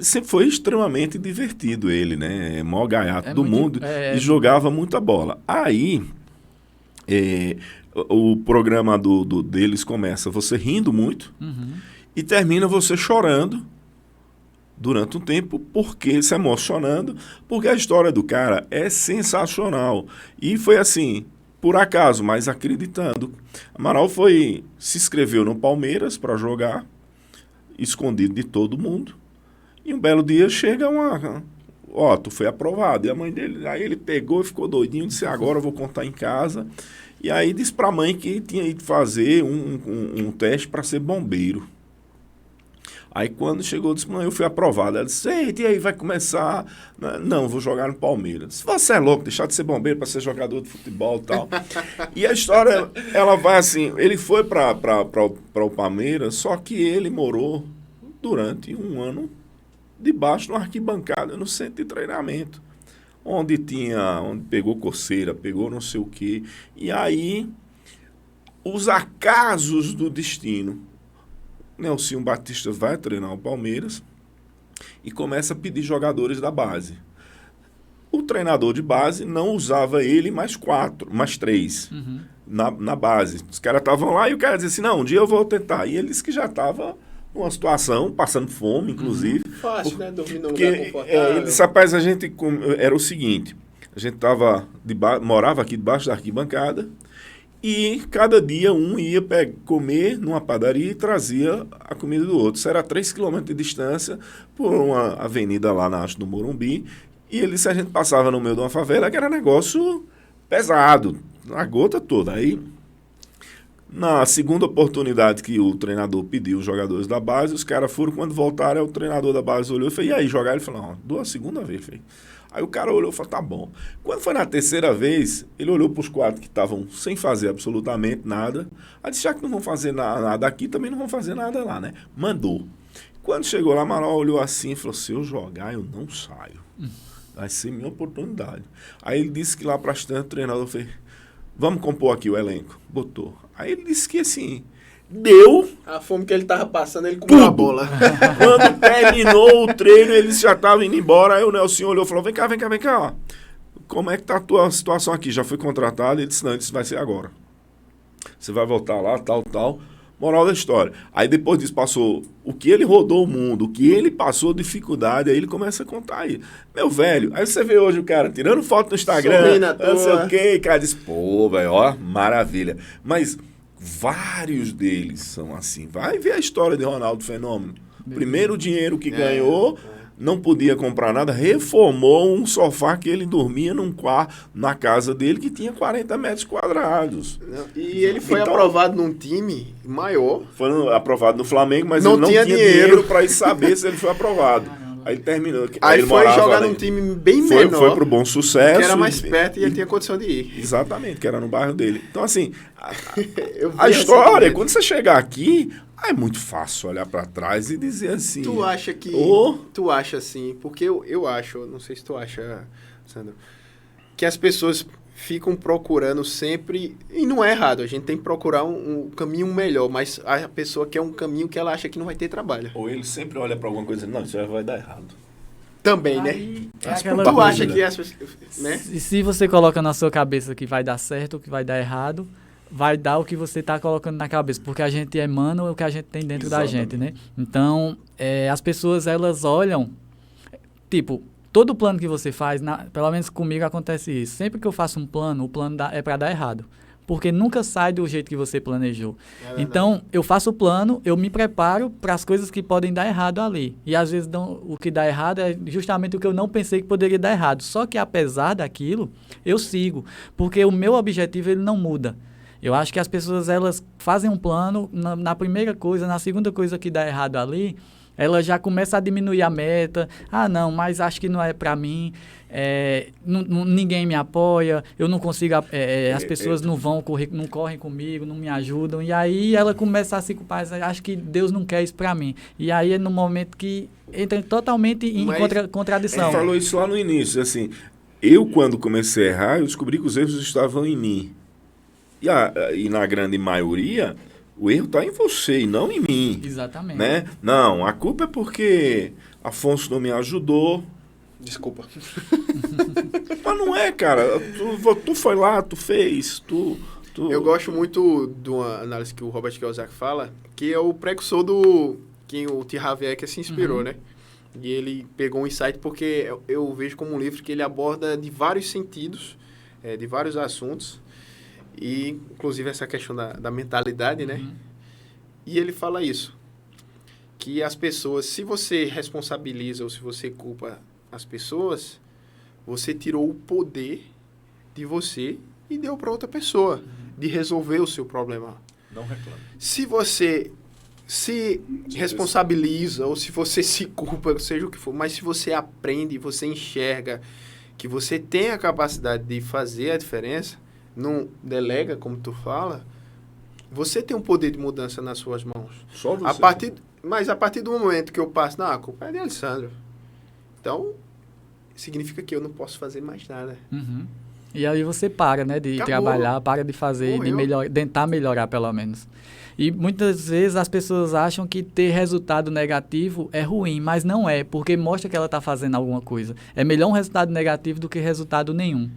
Sempre foi extremamente divertido ele, né? Maior gaiato do mundo e jogava muita bola. Aí, o programa deles começa você rindo muito e termina você chorando durante um tempo, porque se emocionando, porque a história do cara é sensacional. E foi assim, por acaso, mas acreditando. Amaral se inscreveu no Palmeiras para jogar, escondido de todo mundo. E um belo dia chega tu foi aprovado. E a mãe dele, aí ele pegou e ficou doidinho, disse, agora eu vou contar em casa. E aí disse para a mãe que tinha ido fazer um teste para ser bombeiro. Aí quando chegou, disse, mãe, eu fui aprovado. Ela disse, e aí vai começar? Não, vou jogar no Palmeiras. Se você é louco, deixar de ser bombeiro para ser jogador de futebol e tal. E a história, ela vai assim, ele foi para o Palmeiras, só que ele morou durante um ano debaixo de uma arquibancada no centro de treinamento, onde pegou coceira, pegou não sei o quê. E aí, os acasos do destino. Nelsinho Batista vai treinar o Palmeiras e começa a pedir jogadores da base. O treinador de base não usava ele mais 3 na base. Os caras estavam lá e o cara dizia assim, não, um dia eu vou tentar. E ele disse que já estava... uma situação, passando fome, inclusive. Fácil, né? Dormir num lugar confortável. Ele disse, rapaz, era o seguinte, a gente morava aqui debaixo da arquibancada e cada dia um ia comer numa padaria e trazia a comida do outro. Isso era 3 quilômetros de distância por uma avenida lá no Morumbi. E ele disse, a gente passava no meio de uma favela, que era negócio pesado, a gota toda. Aí... na segunda oportunidade que o treinador pediu os jogadores da base, os caras foram, quando voltaram, o treinador da base olhou e falou, e aí, jogar? Ele falou, não, dou a segunda vez. Falei. Aí o cara olhou e falou, tá bom. Quando foi na terceira vez, ele olhou para os 4 que estavam sem fazer absolutamente nada. Aí disse, já que não vão fazer nada aqui, também não vão fazer nada lá, né? Mandou. Quando chegou lá, Amaral olhou assim e falou, se eu jogar, eu não saio. Vai ser minha oportunidade. Aí ele disse que lá para as tantas o treinador fez, vamos compor aqui o elenco. Botou. Aí ele disse que assim, deu A fome que ele tava passando, ele comeu a bola. Quando terminou o treino, eles já estavam indo embora. Aí o Nelson olhou e falou, vem cá. Como é que tá a tua situação aqui? Já foi contratado? Ele disse, não, isso vai ser agora. Você vai voltar lá, tal. Moral da história. Aí depois disso passou o que ele rodou o mundo, o que ele passou dificuldade, aí ele começa a contar aí. Meu velho, aí você vê hoje o cara tirando foto no Instagram, não sei o quê, cara diz, pô, velho, ó, maravilha. Mas vários deles são assim. Vai ver a história de Ronaldo Fenômeno. Primeiro dinheiro que ganhou, não podia comprar nada, reformou um sofá que ele dormia num quarto na casa dele que tinha 40 metros quadrados. E ele foi aprovado num time maior. Foi aprovado no Flamengo, mas ele não tinha dinheiro para saber se ele foi aprovado. Aí ele terminou. Aí ele foi jogar num time bem menor. Foi pro Bom Sucesso. Que era mais perto e ele tinha condição de ir. Exatamente, que era no bairro dele. Então, assim, a história, quando você chegar aqui, é muito fácil olhar para trás e dizer assim... Tu acha que... Tu acha assim, porque eu acho, não sei se tu acha, Sandro, que as pessoas ficam procurando sempre... E não é errado, a gente tem que procurar um caminho melhor, mas a pessoa quer um caminho que ela acha que não vai ter trabalho. Ou ele sempre olha para alguma coisa e diz, não, isso vai dar errado. Também, aí, né? Tu acha que as pessoas... Né? Se você coloca na sua cabeça que vai dar certo ou que vai dar errado, vai dar o que você está colocando na cabeça, porque a gente emana o que a gente tem dentro da gente, né? Então, as pessoas, elas olham, tipo, todo plano que você faz, pelo menos comigo acontece isso, sempre que eu faço um plano, o plano é para dar errado, porque nunca sai do jeito que você planejou. Então, eu faço o plano, eu me preparo para as coisas que podem dar errado ali, e às vezes o que dá errado é justamente o que eu não pensei que poderia dar errado, só que apesar daquilo, eu sigo, porque o meu objetivo, ele não muda. Eu acho que as pessoas, elas fazem um plano, na primeira coisa, na segunda coisa que dá errado ali, ela já começa a diminuir a meta. Ah, não, mas acho que não é para mim, ninguém me apoia, eu não consigo, as pessoas não correm comigo, não me ajudam. E aí ela começa a se culpar, acho que Deus não quer isso para mim. E aí é no momento que entra totalmente em contradição. Ele falou isso lá no início, assim, eu quando comecei a errar, eu descobri que os erros estavam em mim. E na grande maioria, o erro está em você e não em mim. Exatamente. Né? Não, a culpa é porque Afonso não me ajudou. Desculpa. Mas não é, cara. Tu foi lá, tu fez, Eu gosto muito de uma análise que o Robert Kiyosaki fala, que é o precursor do... que o T. Harv Eker se inspirou, né? E ele pegou um insight porque eu vejo como um livro que ele aborda de vários sentidos, de vários assuntos. E, inclusive, essa questão da mentalidade, né? E ele fala isso. Que as pessoas, se você responsabiliza ou se você culpa as pessoas, você tirou o poder de você e deu para outra pessoa de resolver o seu problema. Não reclame. Se você se responsabiliza ou se você se culpa, seja o que for, mas se você aprende, você enxerga que você tem a capacidade de fazer a diferença, não delega, como tu fala, você tem um poder de mudança nas suas mãos. Só você. Mas a partir do momento que eu passo, não, a culpa é de Alessandro. Então, significa que eu não posso fazer mais nada. E aí você para, né, de trabalhar, para de fazer, de tentar melhorar pelo menos. E muitas vezes as pessoas acham que ter resultado negativo é ruim, mas não é, porque mostra que ela está fazendo alguma coisa. É melhor um resultado negativo do que resultado nenhum.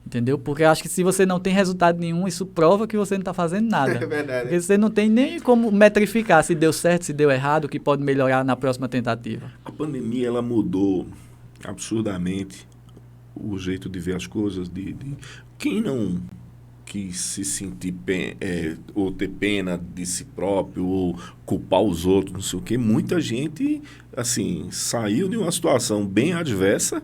Entendeu? Porque eu acho que se você não tem resultado nenhum, isso prova que você não está fazendo nada. É verdade. Porque você não tem nem como metrificar se deu certo, se deu errado, o que pode melhorar na próxima tentativa. A pandemia, ela mudou absurdamente o jeito de ver as coisas. Quem não quis se sentir ou ter pena de si próprio, ou culpar os outros, não sei o quê, muita gente, assim, saiu de uma situação bem adversa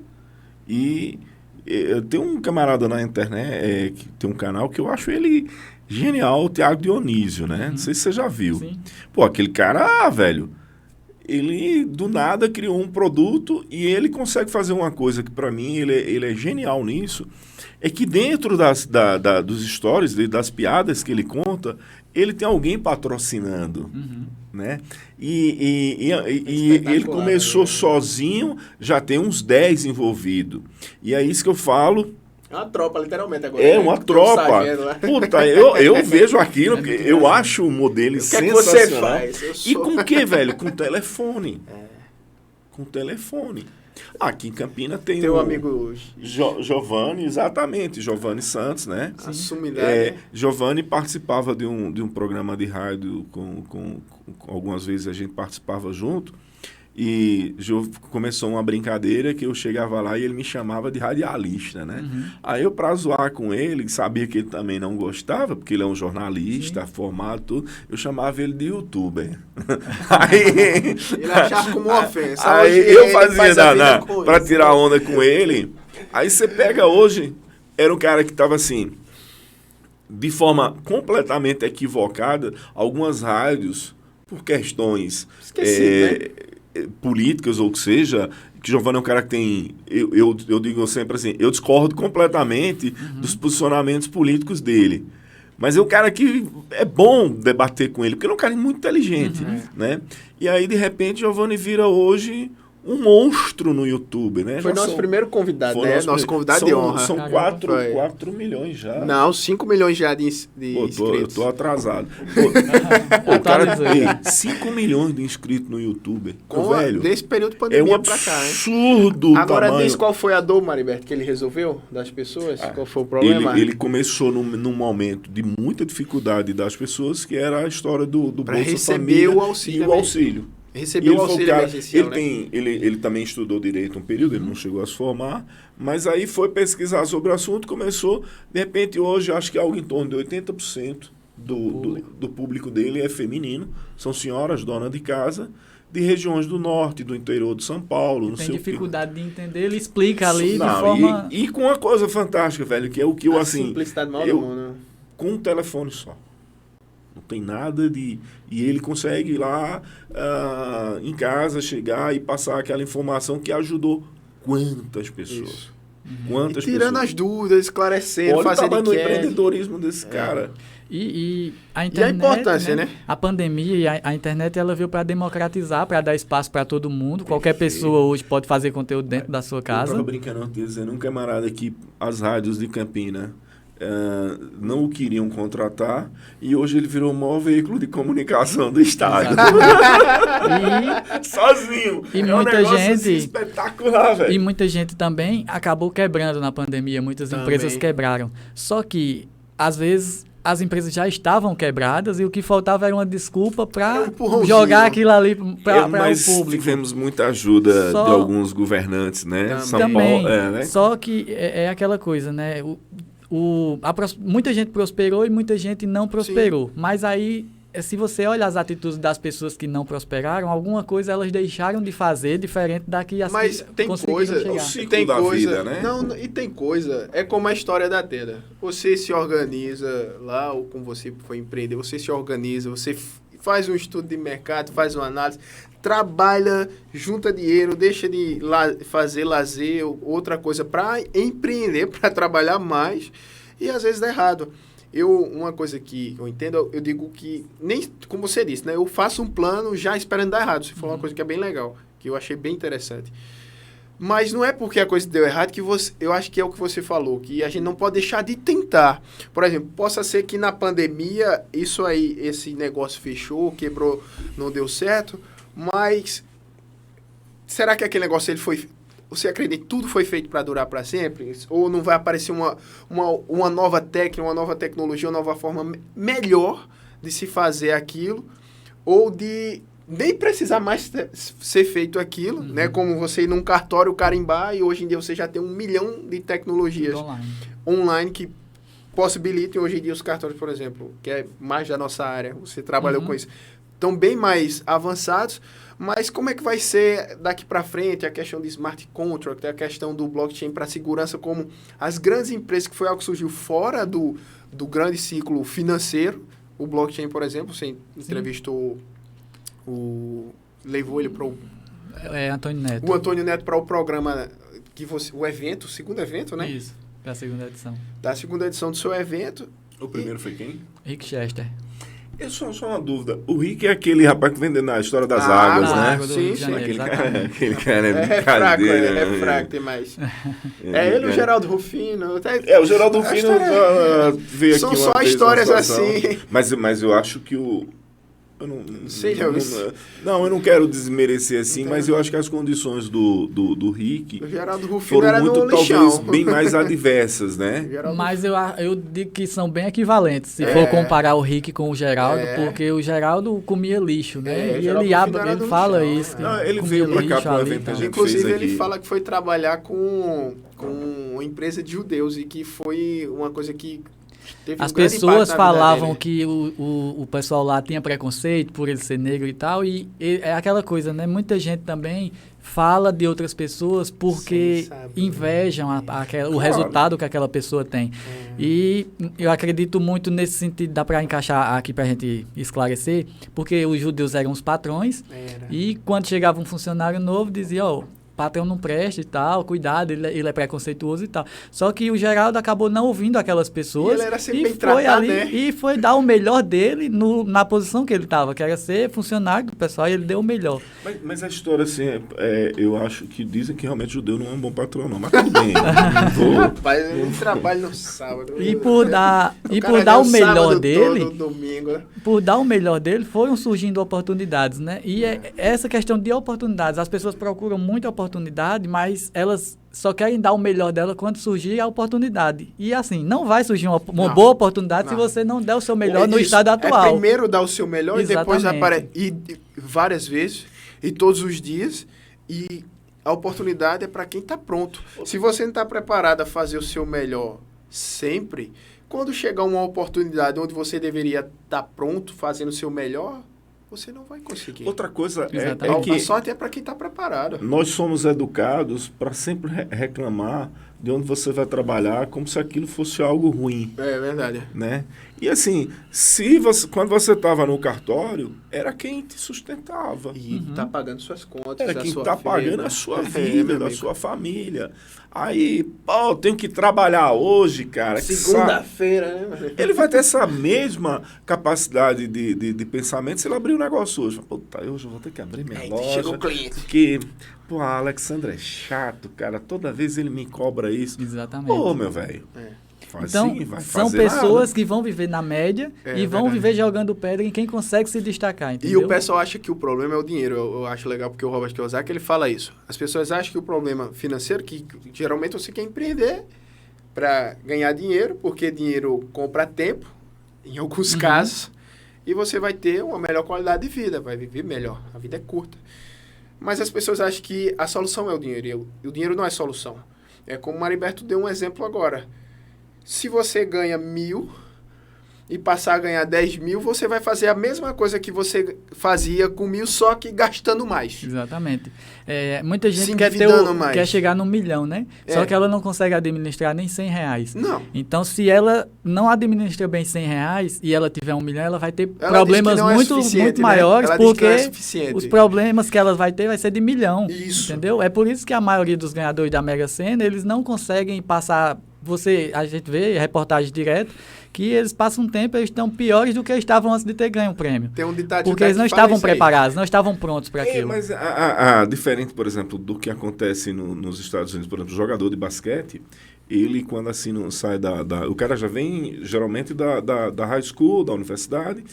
e... Eu tenho um camarada na internet, que tem um canal que eu acho ele genial, o Thiago Dionísio, né? Não sei se você já viu. Sim. Pô, aquele cara, velho, ele do nada criou um produto e ele consegue fazer uma coisa que para mim ele é genial nisso, é que dentro dos stories, das piadas que ele conta, ele tem alguém patrocinando. né? E ele começou sozinho, já tem uns 10 envolvidos. E é isso que eu falo. É uma tropa, literalmente, agora. É uma tropa. Puta, eu vejo aquilo, eu acho o modelo sensacional. O que é que você faz? E com o que, velho? Com telefone. Com telefone. Aqui em Campina tem teu amigo Giovanni, exatamente, Giovanni Santos, né? A sumidade. Giovanni participava de um programa de rádio com algumas vezes a gente participava junto. E começou uma brincadeira que eu chegava lá e ele me chamava de radialista, né? Uhum. Aí eu, pra zoar com ele, sabia que ele também não gostava, porque ele é um jornalista, formado, tudo, eu chamava ele de youtuber. Aí, ele achava como uma ofensa. Aí eu fazia pra tirar onda com ele. Aí você pega hoje, era um cara que tava assim, de forma completamente equivocada, algumas rádios, por questões... Esqueci, né? políticas ou que seja, que Giovanni é um cara que tem, eu digo sempre assim, eu discordo completamente dos posicionamentos políticos dele, mas é um cara que é bom debater com ele, porque ele é um cara muito inteligente, né? E aí, de repente, Giovanni vira hoje um monstro no YouTube, né? Foi nosso primeiro convidado, né? Nosso convidado de honra. São 4 milhões já. Não, 5 milhões já de inscritos. Eu tô atrasado. O cara tem 5 milhões de inscritos no YouTube. Velho, desse período de pandemia pra cá, né? Absurdo. Agora diz qual foi a dor, Mariberto, que ele resolveu das pessoas? Qual foi o problema? Ele começou num momento de muita dificuldade das pessoas, que era a história do Bolsa Família o auxílio, e o auxílio. Recebeu o auxílio emergencial, ele também estudou direito um período, ele não chegou a se formar, mas aí foi pesquisar sobre o assunto, começou, de repente hoje acho que algo em torno de 80% do público dele é feminino, são senhoras, donas de casa, de regiões do norte, do interior de São Paulo, não sei o que. Tem dificuldade de entender, ele explica ali de forma... E com uma coisa fantástica, velho, que é o que eu, assim... Simplicidade mal do mundo. Com um telefone só. Não tem nada de... E ele consegue ir lá em casa, chegar e passar aquela informação que ajudou quantas pessoas. Quantas e tirando pessoas. As dúvidas, esclarecendo, fazendo o empreendedorismo desse cara. E a internet, e a importância, né? A pandemia e a internet, ela veio para democratizar, para dar espaço para todo mundo. Qualquer pessoa hoje pode fazer conteúdo dentro da sua casa. Eu estava brincando, dizendo, um camarada que as rádios de Campina não o queriam contratar e hoje ele virou o maior veículo de comunicação do estado. Sozinho. E muita gente assim, espetacular, velho. E muita gente também acabou quebrando na pandemia. Muitas empresas quebraram. Só que, às vezes, as empresas já estavam quebradas e o que faltava era uma desculpa para jogar aquilo ali para o público. Tivemos muita ajuda de alguns governantes, né? São Paulo, né? Só que é aquela coisa, né? Muita gente prosperou e muita gente não prosperou. Sim. Mas aí, se você olha as atitudes das pessoas que não prosperaram, alguma coisa elas deixaram de fazer diferente da que as Mas que tem coisa, chegar. O ciclo da vida, né? Não, e tem coisa, é como a história da Teda. Você se organiza lá, ou como você foi empreender, você se organiza, você faz um estudo de mercado, faz uma análise, trabalha, junta dinheiro, deixa de fazer lazer, outra coisa para empreender, para trabalhar mais, e às vezes dá errado. Uma coisa que eu entendo, eu digo que, nem como você disse, né? Eu faço um plano já esperando dar errado. Você falou uma coisa que é bem legal, que eu achei bem interessante. Mas não é porque a coisa deu errado que eu acho que é o que você falou, que a gente não pode deixar de tentar. Por exemplo, possa ser que na pandemia, esse negócio fechou, quebrou, não deu certo, mas será que aquele negócio você acredita que tudo foi feito para durar para sempre? Ou não vai aparecer uma nova técnica, uma nova tecnologia, uma nova forma melhor de se fazer aquilo? Ou de nem precisar mais ser feito aquilo, né? Como você ir num cartório carimbar e hoje em dia você já tem 1 milhão de tecnologias online que possibilitam hoje em dia os cartórios, por exemplo, que é mais da nossa área, você trabalhou com isso, estão bem mais avançados. Mas como é que vai ser daqui para frente a questão de smart contract, a questão do blockchain para segurança, como as grandes empresas, que foi algo que surgiu fora do grande ciclo financeiro, o blockchain, por exemplo, você entrevistou levou ele para o Antônio Neto. O Antônio Neto para o programa, o segundo evento, né? Isso, para a segunda edição. Da segunda edição do seu evento. O primeiro foi quem? Rick Chester. É só uma dúvida. O Rick é aquele rapaz que vende na História das Águas, na né? Água do Sim, Rio de sim. Janeiro, Aquele cara é É fraco, brincadeira. é fraco, tem mais. É ele, o Geraldo Rufino. O Geraldo Rufino veio aqui São uma só vez histórias numa situação. assim. Mas eu acho que o... Sei eu não quero desmerecer assim, Entendo. mas eu acho que as condições do Rick O Geraldo Rufino foram era muito, no talvez, lixão. bem mais adversas, né? Geraldo Mas eu digo que são bem equivalentes, se for comparar o Rick com o Geraldo, porque o Geraldo comia lixo, né? E Geraldo ele, Rufino era ele do fala lixão, isso. que Não, ele comia veio pra cá lixo pra um ali e evento que a tal. gente Inclusive, fez ele aqui. fala que foi trabalhar com uma empresa de judeus e que foi uma coisa que teve As um grande pessoas impacto na vida falavam dele. que o pessoal lá tinha preconceito por ele ser negro e tal, e é aquela coisa, né? Muita gente também fala de outras pessoas porque Sem saber. invejam o resultado que aquela pessoa tem. E eu acredito muito nesse sentido, dá para encaixar aqui para a gente esclarecer, porque os judeus eram os patrões, Era. e quando chegava um funcionário novo, dizia, ó, patrão não presta e tal, cuidado, ele é preconceituoso e tal. Só que o Geraldo acabou não ouvindo aquelas pessoas E ele era sempre e bem foi tratado, ali né? e foi dar o melhor dele na posição que ele estava, que era ser funcionário do pessoal, e ele deu o melhor. Mas a história, assim, eu acho que dizem que realmente judeu não é um bom patrão, não. Mas tudo bem. Rapaz, eu não trabalho no sábado. E por dar, O e cara por dar ganha o melhor sábado dele, todo, domingo. por dar o melhor dele, foram surgindo oportunidades, né? E essa questão de oportunidades, as pessoas procuram muita oportunidade, mas elas só querem dar o melhor dela quando surgir a oportunidade. E assim, não vai surgir uma boa oportunidade se você não der o seu melhor no estado atual. É primeiro dar o seu melhor e depois Exatamente. aparece. E várias vezes, e todos os dias, e a oportunidade é para quem está pronto. Se você não está preparado a fazer o seu melhor sempre, quando chegar uma oportunidade onde você deveria estar pronto fazendo o seu melhor, você não vai conseguir. Outra coisa é Exatamente. A que sorte é para quem está preparado. nós somos educados para sempre reclamar de onde você vai trabalhar como se aquilo fosse algo ruim, É verdade. né? E assim, quando você estava no cartório, era quem te sustentava. E tá pagando suas contas. Era a quem sua está vida. pagando a sua É, vida, meu da amigo. sua família. Aí, pô, eu tenho que trabalhar hoje, cara. que saco. Segunda-feira, né, mano? Ele vai ter essa mesma capacidade de pensamento se ele abrir o negócio hoje. Puta, hoje eu vou ter que abrir minha loja. Chegou o cliente. Porque, pô, a Alexandra é chato, cara. Toda vez ele me cobra isso. Exatamente. Pô, meu velho. Faz Então, assim, vai são fazer pessoas nada. que vão viver na média É, e vão verdade. viver jogando pedra em quem consegue se destacar, E entendeu? o pessoal acha que o problema é o dinheiro. Eu acho legal porque o Robert Kiyosaki, ele fala isso. As pessoas acham que o problema financeiro, que geralmente você quer empreender para ganhar dinheiro, porque dinheiro compra tempo, em alguns casos, e você vai ter uma melhor qualidade de vida, vai viver melhor. A vida é curta. Mas as pessoas acham que a solução é o dinheiro, e o dinheiro não é solução. É como o Mariberto deu um exemplo agora. Se você ganha 1.000 e passar a ganhar 10.000, você vai fazer a mesma coisa que você fazia com 1.000, só que gastando mais. Exatamente. Muita Se gente endividando mais. quer chegar no 1 milhão, né? Só É. que ela não consegue administrar nem R$100. Não. Então, se ela não administra bem R$100 e ela tiver 1 milhão, ela vai ter Ela problemas diz que não é muito suficiente, né? maiores, Ela diz que porque não é suficiente. os problemas que ela vai ter vai ser de milhão. Isso. Entendeu? É por isso que a maioria dos ganhadores da Mega Sena, eles não conseguem passar... A gente vê reportagem direto que eles passam um tempo, eles estão piores do que estavam antes de ter ganho o prêmio. Tem um ditado Porque eles não que fala estavam isso aí. preparados, não estavam prontos para aquilo. Mas diferente, por exemplo, do que acontece nos Estados Unidos, por exemplo, o jogador de basquete, ele, quando assim não sai o cara já vem, geralmente, da high school, da universidade,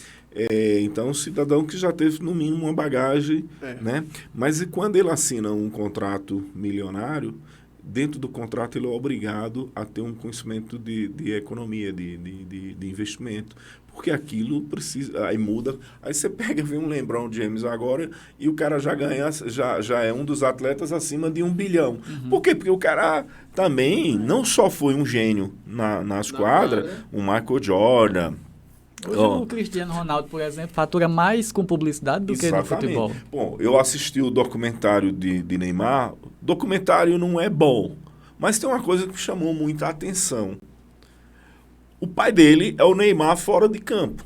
então um cidadão que já teve, no mínimo, uma bagagem, né? Mas e quando ele assina um contrato milionário, dentro do contrato ele é obrigado a ter um conhecimento de economia, de investimento, porque aquilo precisa, aí muda, aí você pega, vê um LeBron James agora e o cara já ganha, já é um dos atletas acima de 1 bilhão. Por quê? Porque o cara também não só foi um gênio nas quadras, o Michael Jordan. Hoje o Cristiano Ronaldo, por exemplo, fatura mais com publicidade do que no futebol. Bom, eu assisti o documentário de Neymar. O documentário não é bom, mas tem uma coisa que me chamou muita atenção. O pai dele é o Neymar fora de campo.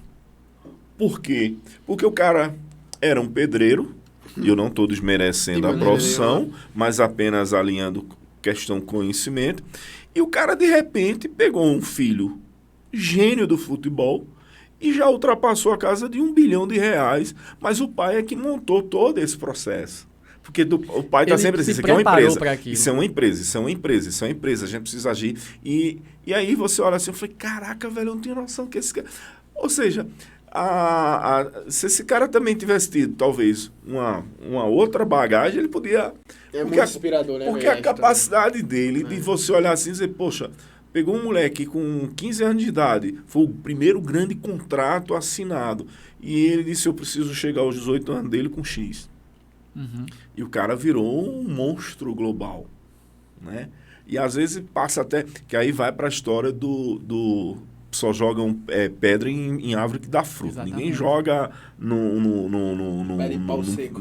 Por quê? Porque o cara era um pedreiro, e eu não estou desmerecendo a profissão, mas apenas alinhando questão conhecimento. E o cara, de repente, pegou um filho gênio do futebol e já ultrapassou a casa de R$1 bilhão, mas o pai é que montou todo esse processo. Porque o pai está sempre assim, isso aqui é uma empresa, isso é uma empresa, isso é uma empresa, isso é uma empresa, a gente precisa agir. E aí você olha assim, eu falei, caraca, velho, eu não tenho noção que esse cara... Ou seja, se esse cara também tivesse tido, talvez, uma outra bagagem, ele podia... É muito inspirador, né? Porque a capacidade dele de você olhar assim e dizer, poxa, pegou um moleque com 15 anos de idade, foi o primeiro grande contrato assinado, e ele disse, eu preciso chegar aos 18 anos dele com X. Uhum. E o cara virou um monstro global, né? E às vezes passa até... Que aí vai para a história do só jogam pedra em árvore que dá fruto. Exatamente. Ninguém joga no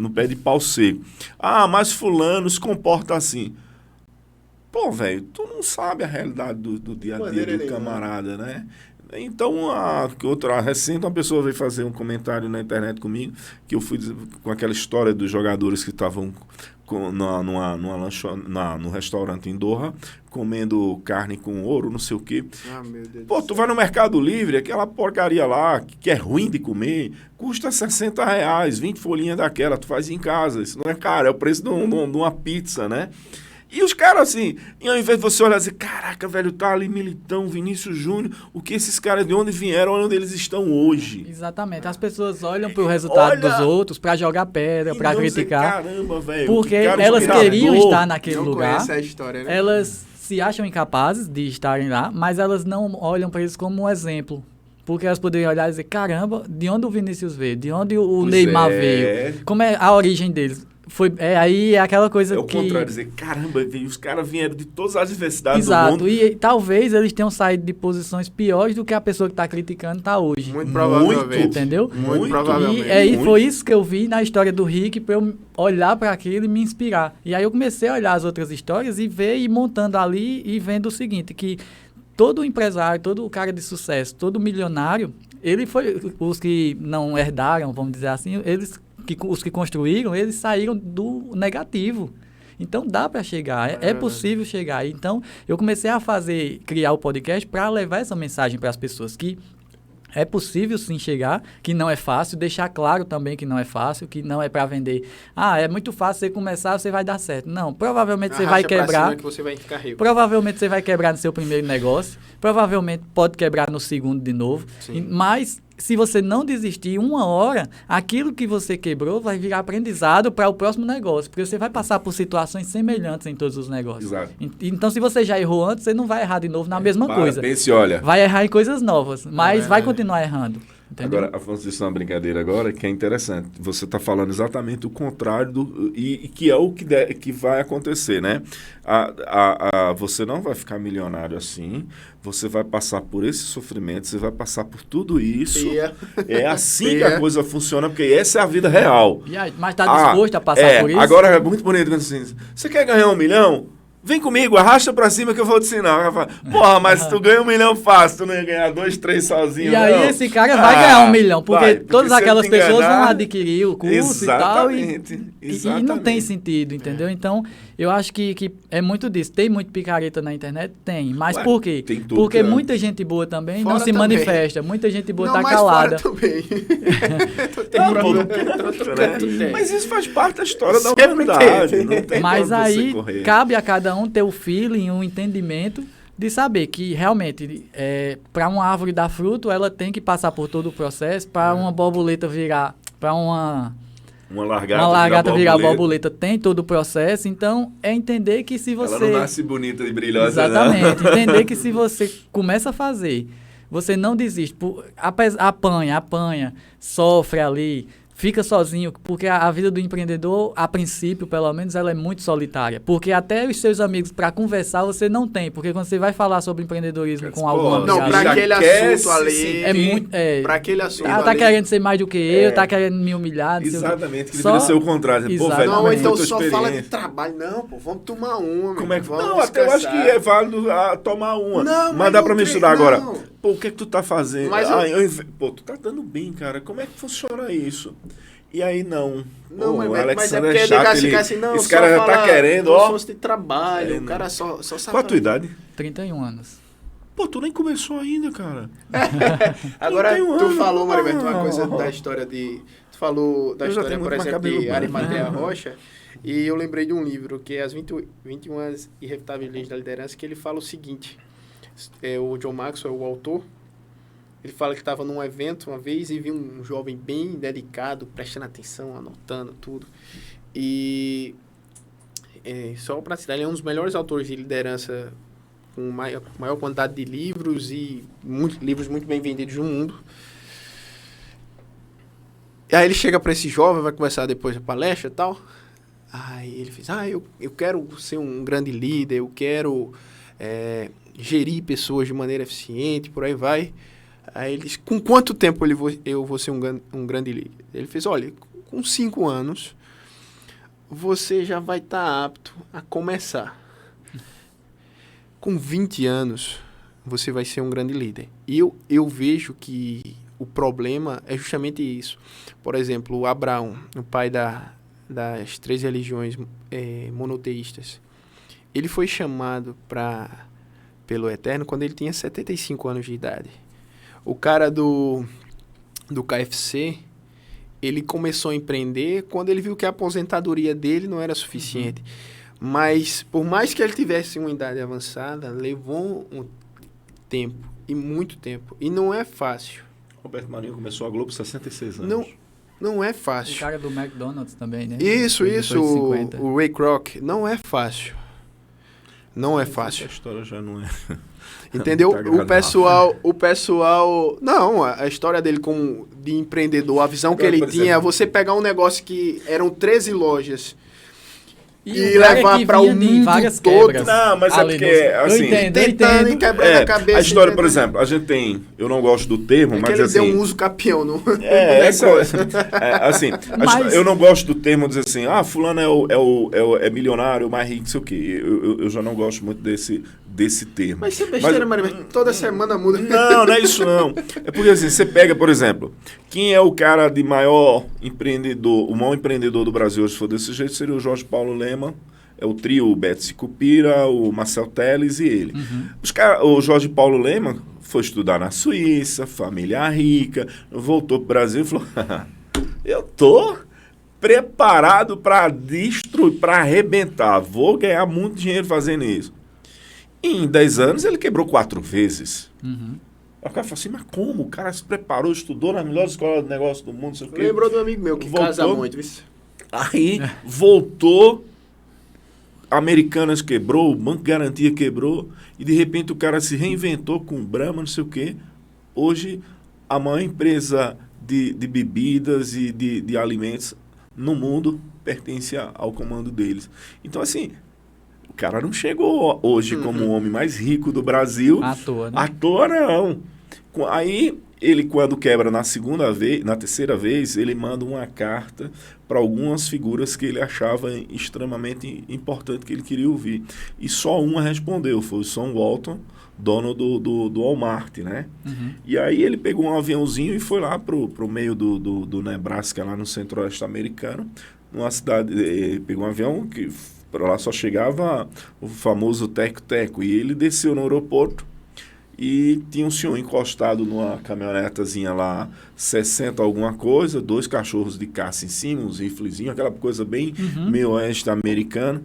pé de pau seco. Ah, mas fulano se comporta assim. Pô, velho, tu não sabe a realidade do dia a dia do camarada, né? Então, recente uma pessoa veio fazer um comentário na internet comigo, que eu fui com aquela história dos jogadores que estavam no restaurante em Doha, comendo carne com ouro, não sei o quê. Ah, meu Deus. Pô, tu vai no Mercado Livre, aquela porcaria lá, que é ruim de comer, custa R$60, 20 folhinhas daquela, tu faz em casa. Isso não é caro, é o preço de uma pizza, né? E os caras, assim, e ao invés de você olhar e dizer, caraca, velho, tá ali Militão, Vinícius Júnior, o que esses caras, de onde vieram, onde eles estão hoje. Exatamente. As pessoas olham pro resultado dos outros pra jogar pedra, pra criticar. Caramba, velho. Porque elas queriam estar naquele não lugar. Conhece a história, né? Elas se acham incapazes de estarem lá, mas elas não olham para eles como um exemplo. Porque elas poderiam olhar e dizer, caramba, de onde o Vinícius veio? De onde o Neymar veio? Como é a origem deles? Aí é aquela coisa que... É o contrário, dizer, caramba, os caras vieram de todas as diversidades do mundo. E talvez eles tenham saído de posições piores do que a pessoa que está criticando está hoje. Muito provavelmente. Entendeu? Muito provavelmente. E foi isso que eu vi na história do Rick, para eu olhar para aquilo e me inspirar. E aí eu comecei a olhar as outras histórias e ver, e montando ali e vendo o seguinte, que todo empresário, todo cara de sucesso, todo milionário, ele foi... Os que não herdaram, vamos dizer assim, os que construíram, eles saíram do negativo. Então, dá para chegar, é possível chegar. Então, eu comecei a criar o podcast para levar essa mensagem para as pessoas, que é possível sim chegar, que não é fácil, deixar claro também que não é fácil, que não é para vender. Ah, é muito fácil você começar, você vai dar certo. Não, provavelmente você vai quebrar. Que você vai ficar rico. Provavelmente você vai quebrar no seu primeiro negócio, provavelmente pode quebrar no segundo de novo, mas se você não desistir uma hora, aquilo que você quebrou vai virar aprendizado para o próximo negócio, porque você vai passar por situações semelhantes em todos os negócios. Exato. Então, se você já errou antes, você não vai errar de novo na mesma coisa. Pense, olha. Vai errar em coisas novas, mas vai continuar errando. Entendeu? Agora, Afonso, isso é uma brincadeira agora que é interessante. Você está falando exatamente o contrário e que é o que vai acontecer, né? Você não vai ficar milionário assim, você vai passar por esse sofrimento, você vai passar por tudo isso. É assim que a coisa funciona, porque essa é a vida real. Mas está disposto a passar por isso? Agora é muito bonito quando assim, você quer ganhar 1 milhão? Vem comigo, arrasta pra cima que eu vou te ensinar. Porra, mas tu ganha 1 milhão fácil, tu não ia ganhar 2, 3 sozinho. E aí esse cara vai ganhar 1 milhão, porque todas aquelas pessoas vão adquirir o curso e tal. E não tem sentido, entendeu? Então, eu acho que é muito disso. Tem muito picareta na internet? Tem. Mas por quê? Porque muita gente boa também não se manifesta. Muita gente boa tá calada. Mas isso faz parte da história da humanidade. Não tem. Mas aí cabe a cada um ter o feeling, o entendimento de saber que realmente para uma árvore dar fruto, ela tem que passar por todo o processo. Para uma borboleta virar, para uma lagarta virar borboleta, tem todo o processo. Então, é entender que se você... Ela não nasce bonita e brilhosa, exatamente. Não. Entender que se você começa a fazer, você não desiste. Apanha, sofre ali, fica sozinho, porque a vida do empreendedor, a princípio, pelo menos, ela é muito solitária. Porque até os seus amigos para conversar você não tem. Porque quando você vai falar sobre empreendedorismo com alguma amiga... Não, para aquele assunto ali... Para aquele assunto ali... Tá querendo ser mais do que eu, tá querendo me humilhar... Exatamente, que deveria ser o contrário. Pô, velho, não, então só fala de trabalho. Não, pô, vamos tomar uma. Como é que... Não, até eu acho que é válido tomar uma. Não, mas dá para misturar agora. Pô, o que é que tu tá fazendo? Pô, tu tá dando bem, cara. Como é que funciona isso? E aí, não. Não, o mas é porque é chato, assim, não, esse cara já tá querendo, ó. De trabalho, o cara só sabe. Qual a tua idade? 31 anos. Pô, tu nem começou ainda, cara. Agora, tem um tu ano, falou, Mariberto, uma não. coisa da história de... Tu falou da Eu já história, tenho por muito mais exemplo, de cabelo branco. Arimateia Rocha, e eu lembrei de um livro, que é As 21 Irrefutáveis Leis da Liderança, que ele fala o seguinte, o John Maxwell, o autor, ele fala que estava num evento uma vez e viu um jovem bem dedicado, prestando atenção, anotando tudo, e só para citar, ele é um dos melhores autores de liderança com maior quantidade de livros e livros muito bem vendidos no mundo. E aí ele chega para esse jovem, vai começar depois a palestra e tal. Aí ele fez, eu quero ser um grande líder, eu quero gerir pessoas de maneira eficiente, por aí vai. Aí ele disse, com quanto tempo eu vou ser um grande líder? Ele fez, olha, com 5 anos, você já vai estar apto a começar. Com 20 anos, você vai ser um grande líder. E eu vejo que o problema é justamente isso. Por exemplo, o Abraão, o pai das 3 religiões monoteístas, ele foi chamado pelo Eterno quando ele tinha 75 anos de idade. O cara do KFC, ele começou a empreender quando ele viu que a aposentadoria dele não era suficiente. Mas, por mais que ele tivesse uma idade avançada, levou um tempo, e muito tempo. E não é fácil. Roberto Marinho começou a Globo 66 anos. Não é O fácil. cara do McDonald's também, né? Isso, Depois de 50. o Ray Kroc. Não é fácil. Não é fácil. A história já não é... Entendeu? Tá agradável. O pessoal... Não, a história dele como de empreendedor, a visão que Agora, ele por tinha, exemplo, você pegar um negócio que eram 13 lojas e o cara levar que para o vinha de mundo várias todo. quebras. Não, mas é Ali porque, eu assim, entendo, Tentando e quebrando a cabeça. a história, por entendeu? exemplo, a gente tem... Eu não gosto do termo, É que mas ele assim... deu um uso capião no Essa, negócio. assim, Mas- eu não gosto do termo dizer assim, fulano é milionário, mais rico, não sei o quê. Eu já não gosto muito desse termo. Mas isso é besteira, Maria. Toda semana muda. Não é isso não. É porque assim, você pega, por exemplo, quem é o cara de maior empreendedor, o maior empreendedor do Brasil, se for desse jeito, seria o Jorge Paulo Lema. É o trio, o Betsy Cupira, o Marcel Telles e ele. O Jorge Paulo Lema foi estudar na Suíça, família rica, voltou pro Brasil e falou, eu tô preparado para destruir, para arrebentar, vou ganhar muito dinheiro fazendo isso. E em 10 anos ele quebrou 4 vezes. O cara falou assim, mas como? O cara se preparou, estudou na melhor escola de negócio do mundo, não sei o quê. Lembrou de um amigo meu que Voltou. casa muito. Isso. Aí voltou, Americanas quebrou, o Banco Garantia quebrou, e de repente o cara se reinventou com Brahma, não sei o quê. Hoje, a maior empresa de bebidas e de alimentos no mundo pertence ao comando deles. Então, assim, o cara não chegou hoje como o homem mais rico do Brasil. À toa, né? À toa, não. Aí, ele, quando quebra na terceira vez, ele manda uma carta para algumas figuras que ele achava extremamente importante, que ele queria ouvir. E só uma respondeu, foi o Sam Walton, dono do Walmart, né? E aí ele pegou um aviãozinho e foi lá pro meio do Nebraska, lá no centro-oeste americano, numa cidade, pegou um avião que para lá só chegava o famoso teco-teco, e ele desceu no aeroporto, e tinha um senhor encostado numa caminhonetazinha lá, 60 alguma coisa, 2 cachorros de caça em cima, uns riflezinhos, aquela coisa bem meio oeste americano.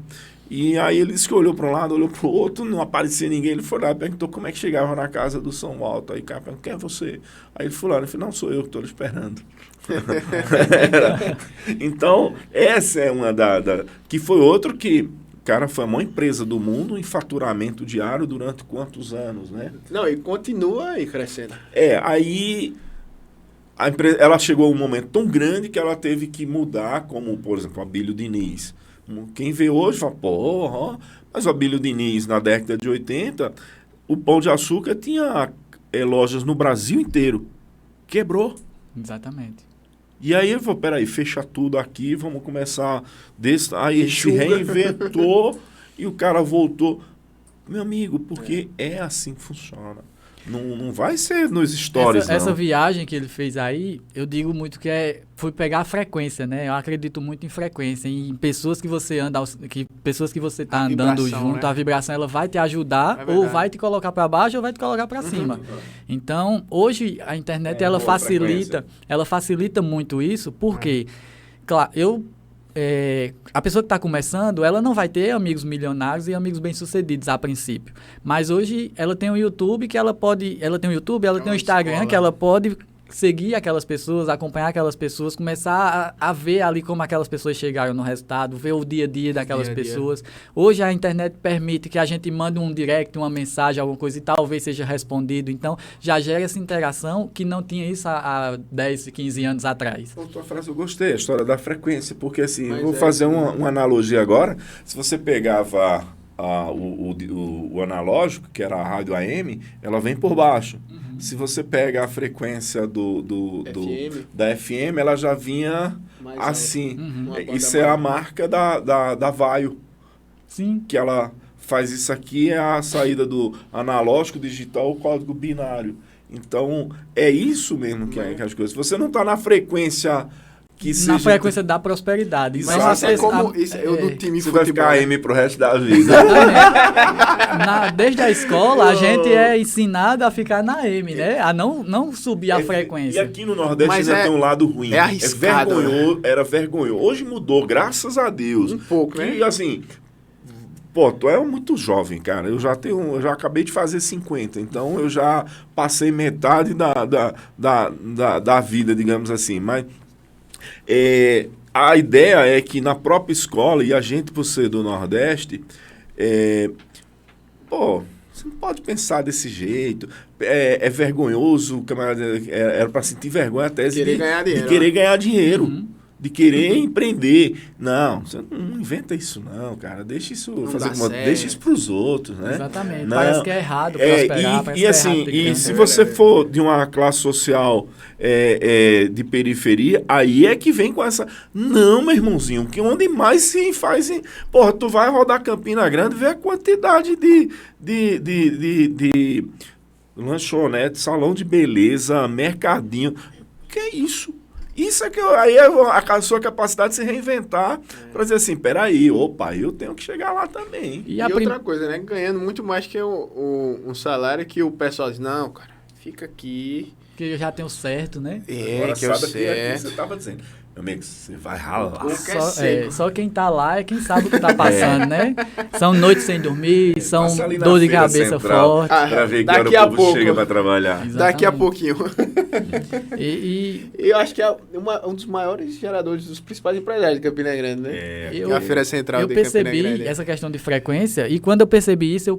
E aí ele disse que olhou para um lado, olhou para o outro, não aparecia ninguém. Ele foi lá e perguntou como é que chegava na casa do São Alto. Aí o cara perguntou, quem é você? Aí ele falou, não, sou eu que estou esperando. Então, essa é uma que foi outro que... Cara, foi a maior empresa do mundo em faturamento diário durante quantos anos, né? Não, e continua aí crescendo. Aí a empresa, ela chegou a um momento tão grande que ela teve que mudar, como, por exemplo, o Abílio Diniz. Quem vê hoje fala, porra, mas o Abílio Diniz, na década de 80, o Pão de Açúcar tinha lojas no Brasil inteiro. Quebrou. Exatamente. E aí ele falou, peraí, fecha tudo aqui, vamos começar desse... Aí ele se Enxuga. reinventou e o cara voltou. Meu amigo, porque é assim que funciona. Não vai ser nos stories, essa viagem que ele fez aí, eu digo muito que foi pegar a frequência, né? Eu acredito muito em frequência, em pessoas que você anda, pessoas que você tá andando junto, né? A vibração ela vai te ajudar, ou vai te colocar para baixo ou vai te colocar para cima. Então, hoje a internet ela facilita muito isso, porque, claro, a pessoa que está começando, ela não vai ter amigos milionários e amigos bem-sucedidos a princípio. Mas hoje ela tem o YouTube ela tem o Instagram que ela pode seguir aquelas pessoas, acompanhar aquelas pessoas, começar a ver ali como aquelas pessoas chegaram no resultado, ver o dia a dia daquelas pessoas. Hoje a internet permite que a gente mande um direct, uma mensagem, alguma coisa e talvez seja respondido. Então, já gera essa interação que não tinha isso há 10, 15 anos atrás. A tua frase eu gostei, a história da frequência, porque assim, eu vou fazer uma analogia agora. Se você pegava o analógico, que era a rádio AM, ela vem por baixo. Se você pega a frequência da FM, ela já vinha mais assim. Isso é a marca da Vaio. Sim. Que ela faz isso aqui, é a saída do analógico, digital, o código binário. Então, é isso mesmo que é as coisas. Se você não está na frequência... Na frequência da prosperidade. Mas é como eu do time você vai ficar AM pro resto da vida. Desde a escola, a gente é ensinado a ficar na AM, né? A não subir a frequência. E aqui no Nordeste ainda tem um lado ruim. É arriscado. Era vergonhoso. Hoje mudou, graças a Deus. Um pouco, né? E assim... Pô, tu é muito jovem, cara. Eu já acabei de fazer 50, então eu já passei metade da vida, digamos assim. Mas... a ideia é que na própria escola, e a gente por ser do Nordeste, você não pode pensar desse jeito, é vergonhoso, era para sentir vergonha até de querer ganhar dinheiro, de querer empreender. Não, você não inventa isso não, cara, deixa isso deixa isso para os outros, né? Exatamente, parece que é errado prosperar, e assim, se você for de uma classe social de periferia, aí é que vem com essa... Não, meu irmãozinho, que onde mais se faz... Porra, tu vai rodar Campina Grande, vê a quantidade de lanchonete, salão de beleza, mercadinho. Que é isso? Isso é que aí é a sua capacidade de se reinventar para dizer assim, peraí, eu tenho que chegar lá também. E outra coisa, né? Ganhando muito mais que um salário que o pessoal diz, não, cara, fica aqui... Que eu já tenho certo, né? Agora, que eu sei. Você estava dizendo, meu amigo, você vai ralar. Só quem tá lá é quem sabe o que tá passando, né? São noites sem dormir, são dor de cabeça forte. Para ver que hora o povo chega para trabalhar. Exatamente. Daqui a pouquinho. Eu acho que é um dos maiores geradores, dos principais empresários de Campina Grande, né? É a Feira Central de Campina Grande. Eu percebi essa questão de frequência e quando eu percebi isso,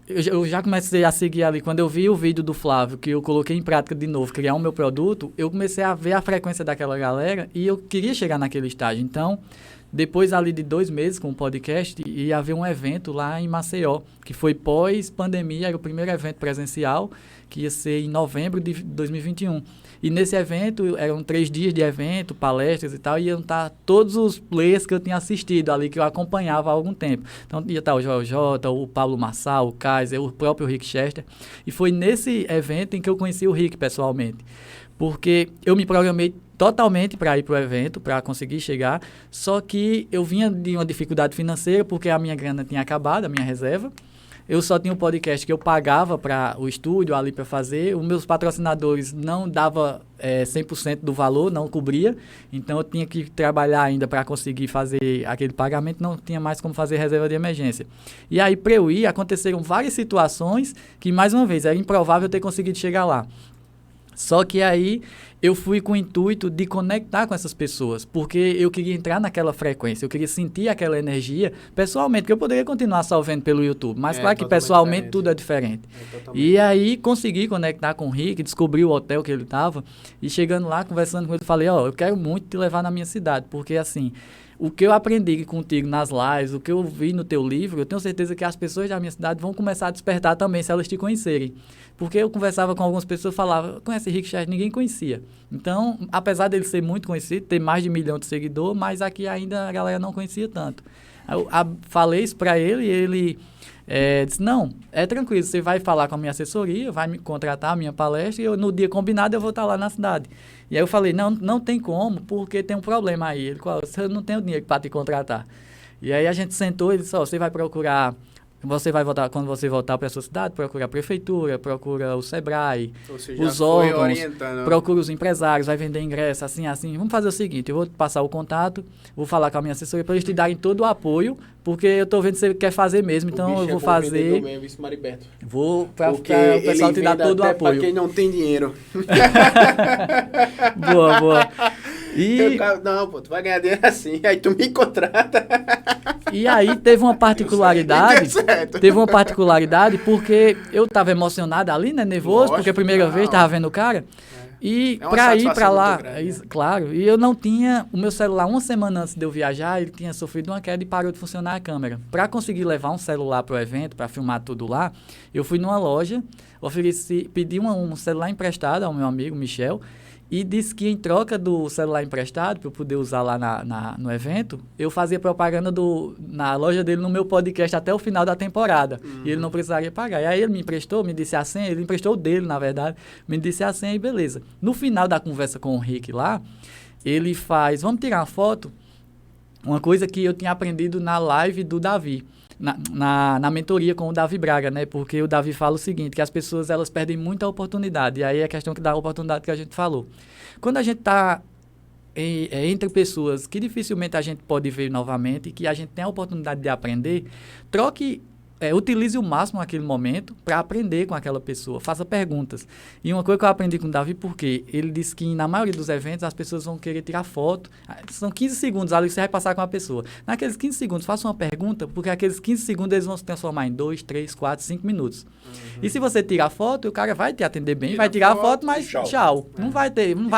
eu já comecei a seguir ali, quando eu vi o vídeo do Flávio, que eu coloquei em prática de novo, criar o meu produto, eu comecei a ver a frequência daquela galera e eu queria chegar naquele estágio. Então, depois ali de 2 meses com o podcast, ia haver um evento lá em Maceió, que foi pós-pandemia, era o primeiro evento presencial, que ia ser em novembro de 2021. E nesse evento, eram 3 dias de evento, palestras e tal, e iam estar todos os players que eu tinha assistido ali, que eu acompanhava há algum tempo. Então, ia estar o Joel J, o Pablo Marçal, o Kaiser, o próprio Rick Chester. E foi nesse evento em que eu conheci o Rick pessoalmente. Porque eu me programei totalmente para ir para o evento, para conseguir chegar, só que eu vinha de uma dificuldade financeira, porque a minha grana tinha acabado, a minha reserva. Eu só tinha um podcast que eu pagava para o estúdio ali para fazer. Os meus patrocinadores não davam 100% do valor, não cobria. Então, eu tinha que trabalhar ainda para conseguir fazer aquele pagamento. Não tinha mais como fazer reserva de emergência. E aí, para eu ir, aconteceram várias situações que, mais uma vez, era improvável ter conseguido chegar lá. Só que aí eu fui com o intuito de conectar com essas pessoas, porque eu queria entrar naquela frequência, eu queria sentir aquela energia pessoalmente, porque eu poderia continuar só vendo pelo YouTube, mas claro que pessoalmente diferente. Tudo é diferente. E aí consegui conectar com o Rick, descobri o hotel que ele estava, e chegando lá, conversando com ele, falei, eu quero muito te levar na minha cidade, porque assim... O que eu aprendi contigo nas lives, o que eu vi no teu livro, eu tenho certeza que as pessoas da minha cidade vão começar a despertar também, se elas te conhecerem. Porque eu conversava com algumas pessoas e falava, conhece Rick Chester? Ninguém conhecia. Então, apesar dele ser muito conhecido, ter mais de 1 milhão de seguidores, mas aqui ainda a galera não conhecia tanto. Aí eu falei isso para ele e ele disse, não, é tranquilo, você vai falar com a minha assessoria, vai me contratar a minha palestra e no dia combinado eu vou estar lá na cidade. E aí eu falei, não tem como, porque tem um problema aí. Ele falou, eu não tenho dinheiro para te contratar. E aí a gente sentou e disse, você vai procurar... quando você voltar para a sua cidade, procura a prefeitura, procura o Sebrae, os órgãos, procura os empresários, vai vender ingresso, assim. Vamos fazer o seguinte, eu vou te passar o contato, vou falar com a minha assessoria para eles te darem todo o apoio, porque eu estou vendo que você quer fazer mesmo, então eu vou fazer... Vou para o pessoal te dar todo o apoio. Para quem não tem dinheiro. Boa. Não, pô, tu vai ganhar dinheiro assim, aí tu me contrata. E aí teve uma particularidade, porque eu estava emocionado ali, né, nervoso, lógico, porque a primeira vez estava vendo o cara. E para ir para lá, grande, claro, e eu não tinha o meu celular, uma semana antes de eu viajar, ele tinha sofrido uma queda e parou de funcionar a câmera. Para conseguir levar um celular para o evento, para filmar tudo lá, eu fui numa loja, pedi um celular emprestado ao meu amigo Michel, e disse que em troca do celular emprestado, para eu poder usar lá no evento, eu fazia propaganda na loja dele no meu podcast até o final da temporada. E ele não precisaria pagar. E aí ele me emprestou, me disse a senha, ele emprestou o dele, na verdade, me disse a senha e beleza. No final da conversa com o Rick lá, ele faz, vamos tirar uma foto, uma coisa que eu tinha aprendido na live do Davi. Na mentoria com o Davi Braga, né? Porque o Davi fala o seguinte, que as pessoas elas perdem muita oportunidade, e aí é a questão da oportunidade que a gente falou. Quando a gente está entre pessoas que dificilmente a gente pode ver novamente, que a gente tem a oportunidade de aprender, utilize o máximo aquele momento para aprender com aquela pessoa, faça perguntas. E uma coisa que eu aprendi com o Davi, porque ele disse que na maioria dos eventos as pessoas vão querer tirar foto, são 15 segundos ali que você vai passar com a pessoa. Naqueles 15 segundos, faça uma pergunta, porque aqueles 15 segundos eles vão se transformar em 2, 3, 4, 5 minutos. E se você tirar foto, o cara vai te atender bem, vai tirar a foto, mas tchau. Não vai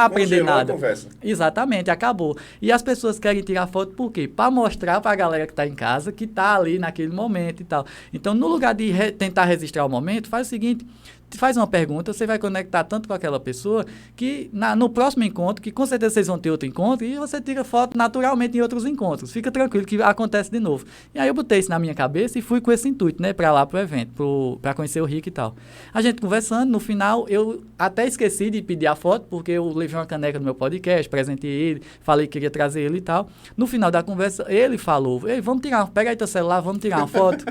aprender nada. Exatamente, acabou. E as pessoas querem tirar foto por quê? Para mostrar para a galera que está em casa que está ali naquele momento e tal. Então, no lugar de tentar registrar o momento, faz o seguinte, faz uma pergunta, você vai conectar tanto com aquela pessoa que no próximo encontro, que com certeza vocês vão ter outro encontro, e você tira foto naturalmente em outros encontros. Fica tranquilo que acontece de novo. E aí eu botei isso na minha cabeça e fui com esse intuito, né, para lá pro evento, para conhecer o Rick e tal. A gente conversando, no final eu até esqueci de pedir a foto, porque eu levei uma caneca no meu podcast, presentei ele, falei que queria trazer ele e tal. No final da conversa, ele falou, ei, pega aí teu celular, vamos tirar uma foto.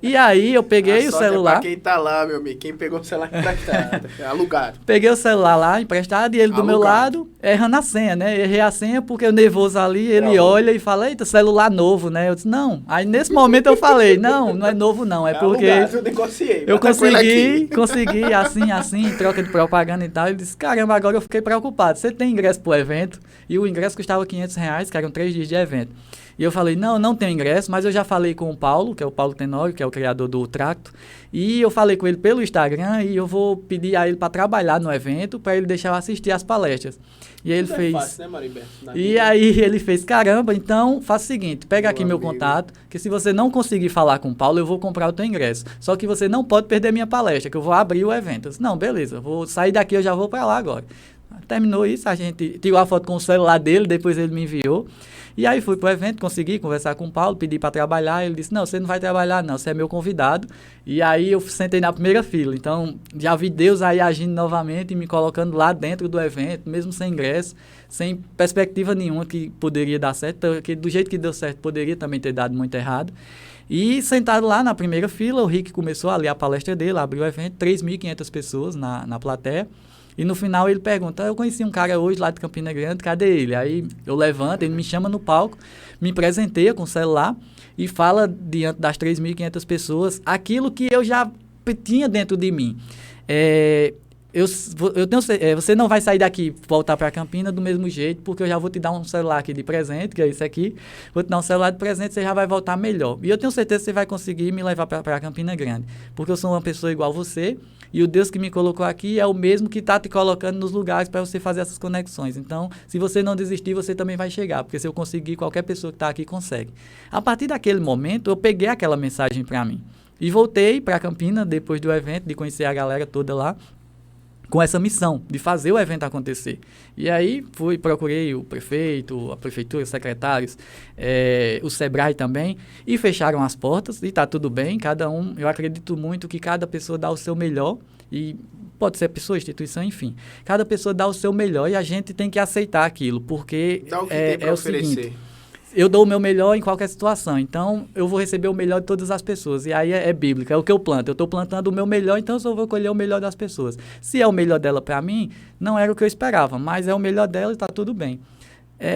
E aí eu peguei o celular. É pra quem tá lá, meu amigo, quem pegou o celular emprestado, alugado. Peguei o celular lá, emprestado, e ele do meu lado, errando a senha, né? Errei a senha porque eu nervoso ali, ele olha e fala, eita, celular novo, né? Eu disse, não. Aí nesse momento eu falei, não é novo não, é porque alugado, eu negociei. Eu consegui, assim, troca de propaganda e tal. Ele disse, caramba, agora eu fiquei preocupado. Você tem ingresso pro evento? E o ingresso custava R$500, que eram 3 dias de evento. E eu falei, não tenho ingresso, mas eu já falei com o Paulo, que é o Paulo Tenório, que é o criador do Tracto, e eu falei com ele pelo Instagram e eu vou pedir a ele para trabalhar no evento, para ele deixar eu assistir as palestras. E ele fez... É fácil, né, Mariberto? E aí ele fez, caramba, então faça o seguinte, pega aqui meu contato, que se você não conseguir falar com o Paulo, eu vou comprar o teu ingresso. Só que você não pode perder minha palestra, que eu vou abrir o evento. Eu disse, não, beleza, vou sair daqui, eu já vou para lá agora. Terminou isso, a gente tirou a foto com o celular dele, depois ele me enviou. E aí fui pro evento, consegui conversar com o Paulo, pedi para trabalhar, ele disse, não, você não vai trabalhar não, você é meu convidado. E aí eu sentei na primeira fila, então já vi Deus aí agindo novamente e me colocando lá dentro do evento, mesmo sem ingresso, sem perspectiva nenhuma que poderia dar certo, que do jeito que deu certo poderia também ter dado muito errado. E sentado lá na primeira fila, o Rick começou a ler a palestra dele, abriu o evento, 3.500 pessoas na plateia. E no final ele pergunta, eu conheci um cara hoje lá de Campina Grande, cadê ele? Aí eu levanto, ele me chama no palco, me presenteia com o celular e fala diante das 3.500 pessoas aquilo que eu já tinha dentro de mim. Você não vai sair daqui, voltar para Campina do mesmo jeito, porque eu já vou te dar um celular aqui de presente, que é esse aqui, vou te dar um celular de presente, você já vai voltar melhor. E eu tenho certeza que você vai conseguir me levar para Campina Grande, porque eu sou uma pessoa igual você, e o Deus que me colocou aqui é o mesmo que está te colocando nos lugares para você fazer essas conexões. Então, se você não desistir, você também vai chegar, porque se eu conseguir, qualquer pessoa que está aqui consegue. A partir daquele momento, eu peguei aquela mensagem para mim e voltei para Campina depois do evento, de conhecer a galera toda lá. com essa missão de fazer o evento acontecer. E aí procurei o prefeito, a prefeitura, os secretários, o Sebrae também, e fecharam as portas, e está tudo bem, cada um, eu acredito muito que cada pessoa dá o seu melhor, e pode ser pessoa, instituição, enfim, cada pessoa dá o seu melhor e a gente tem que aceitar aquilo, porque dá o que tem para o oferecer. Seguinte, eu dou o meu melhor em qualquer situação, então eu vou receber o melhor de todas as pessoas, e aí é bíblico, é o que eu planto, eu estou plantando o meu melhor, então eu só vou colher o melhor das pessoas. Se é o melhor dela para mim, não era o que eu esperava, mas é o melhor dela e está tudo bem.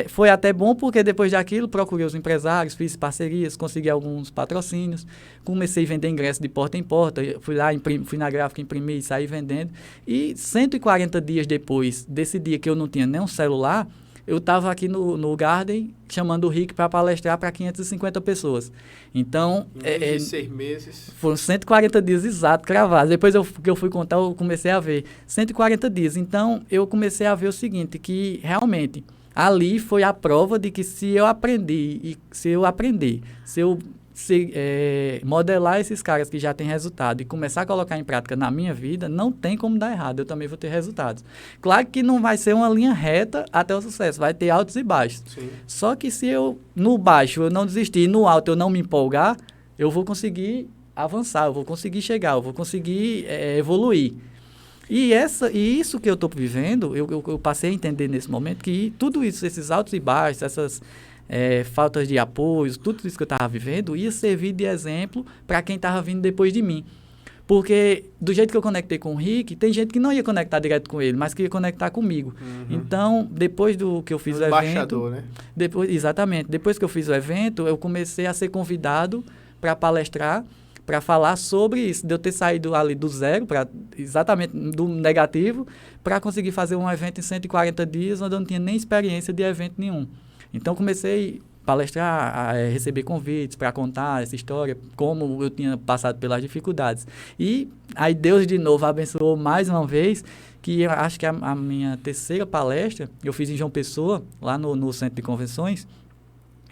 Foi até bom porque depois daquilo procurei os empresários, fiz parcerias, consegui alguns patrocínios, comecei a vender ingressos de porta em porta, fui lá, fui na gráfica, imprimi e saí vendendo, e 140 dias depois desse dia que eu não tinha nem um celular, eu estava aqui no Garden chamando o Rick para palestrar para 550 pessoas. Então, em 6 meses. Foram 140 dias exatos, cravados. Depois que eu fui contar, eu comecei a ver 140 dias. Então, eu comecei a ver o seguinte, que realmente ali foi a prova de que se eu modelar esses caras que já têm resultado e começar a colocar em prática na minha vida, não tem como dar errado, eu também vou ter resultados. Claro que não vai ser uma linha reta até o sucesso, vai ter altos e baixos. Sim. Só que se eu, no baixo, eu não desistir, no alto eu não me empolgar, eu vou conseguir avançar, eu vou conseguir chegar, eu vou conseguir evoluir. E isso que eu estou vivendo, eu passei a entender nesse momento que tudo isso, esses altos e baixos, essas faltas de apoio, tudo isso que eu estava vivendo, ia servir de exemplo para quem estava vindo depois de mim. Porque do jeito que eu conectei com o Rick, tem gente que não ia conectar direto com ele, mas que ia conectar comigo. Uhum. Então, depois do que eu fiz o evento... Né? Exatamente. Depois que eu fiz o evento, eu comecei a ser convidado para palestrar, para falar sobre isso, de eu ter saído ali do zero, exatamente do negativo, para conseguir fazer um evento em 140 dias, onde eu não tinha nem experiência de evento nenhum. Então, comecei a palestrar, a receber convites para contar essa história, como eu tinha passado pelas dificuldades. E aí Deus, de novo, abençoou mais uma vez, que eu acho que a minha terceira palestra, eu fiz em João Pessoa, lá no Centro de Convenções,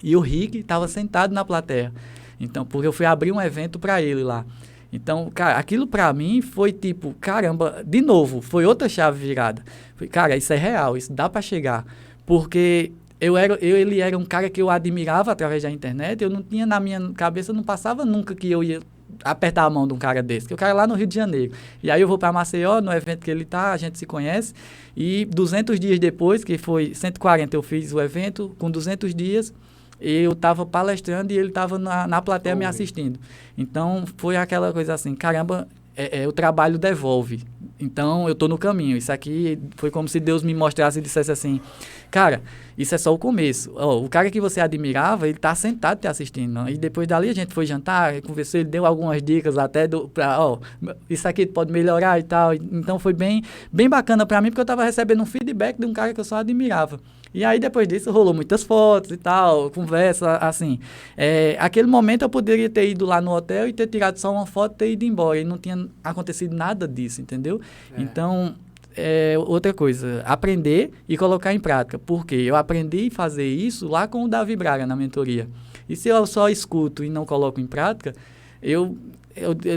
e o Rick estava sentado na plateia. Então, porque eu fui abrir um evento para ele lá. Então, cara, aquilo para mim foi tipo, caramba, de novo, foi outra chave virada. Foi, cara, isso é real, isso dá para chegar. Porque ele era um cara que eu admirava através da internet, eu não tinha na minha cabeça, não passava nunca que eu ia apertar a mão de um cara desse, que o cara é lá no Rio de Janeiro. E aí eu vou para Maceió, no evento que ele tá, a gente se conhece, e 200 dias depois, que foi 140, eu fiz o evento, com 200 dias, eu estava palestrando e ele estava na plateia me assistindo. Então, foi aquela coisa assim, caramba, o trabalho devolve. Então, eu estou no caminho. Isso aqui foi como se Deus me mostrasse e dissesse assim, cara, isso é só o começo. O cara que você admirava, ele está sentado te assistindo. E depois dali a gente foi jantar, conversou, ele deu algumas dicas até isso aqui pode melhorar e tal. Então, foi bem, bem bacana para mim, porque eu estava recebendo um feedback de um cara que eu só admirava. E aí, depois disso, rolou muitas fotos e tal, conversa, assim. Aquele momento eu poderia ter ido lá no hotel e ter tirado só uma foto e ter ido embora. E não tinha acontecido nada disso, entendeu? Então, outra coisa, aprender e colocar em prática. Por quê? Eu aprendi a fazer isso lá com o Davi Braga, na mentoria. E se eu só escuto e não coloco em prática, eu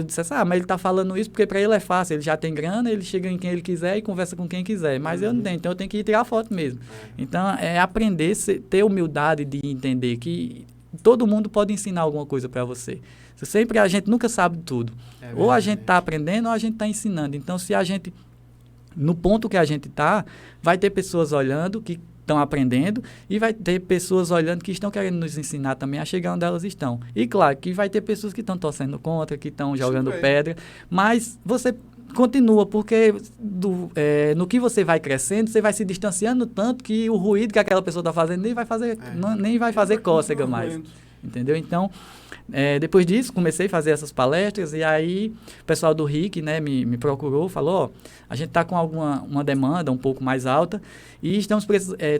disse assim, mas ele está falando isso porque para ele é fácil, ele já tem grana, ele chega em quem ele quiser e conversa com quem quiser, mas eu não tenho, então eu tenho que ir tirar foto mesmo. Então, aprender, ter humildade de entender que todo mundo pode ensinar alguma coisa para você. Sempre a gente nunca sabe tudo. Ou a gente está aprendendo ou a gente está ensinando. Então, se a gente, no ponto que a gente está, vai ter pessoas olhando que estão aprendendo e vai ter pessoas olhando que estão querendo nos ensinar também a chegar onde elas estão. E claro que vai ter pessoas que estão torcendo contra, que estão jogando pedra, mas você continua, porque no que você vai crescendo, você vai se distanciando tanto que o ruído que aquela pessoa está fazendo nem vai fazer cócega mais. Entendeu? Então, depois disso, comecei a fazer essas palestras e aí o pessoal do RIC, né, me procurou, falou, a gente está com uma demanda um pouco mais alta e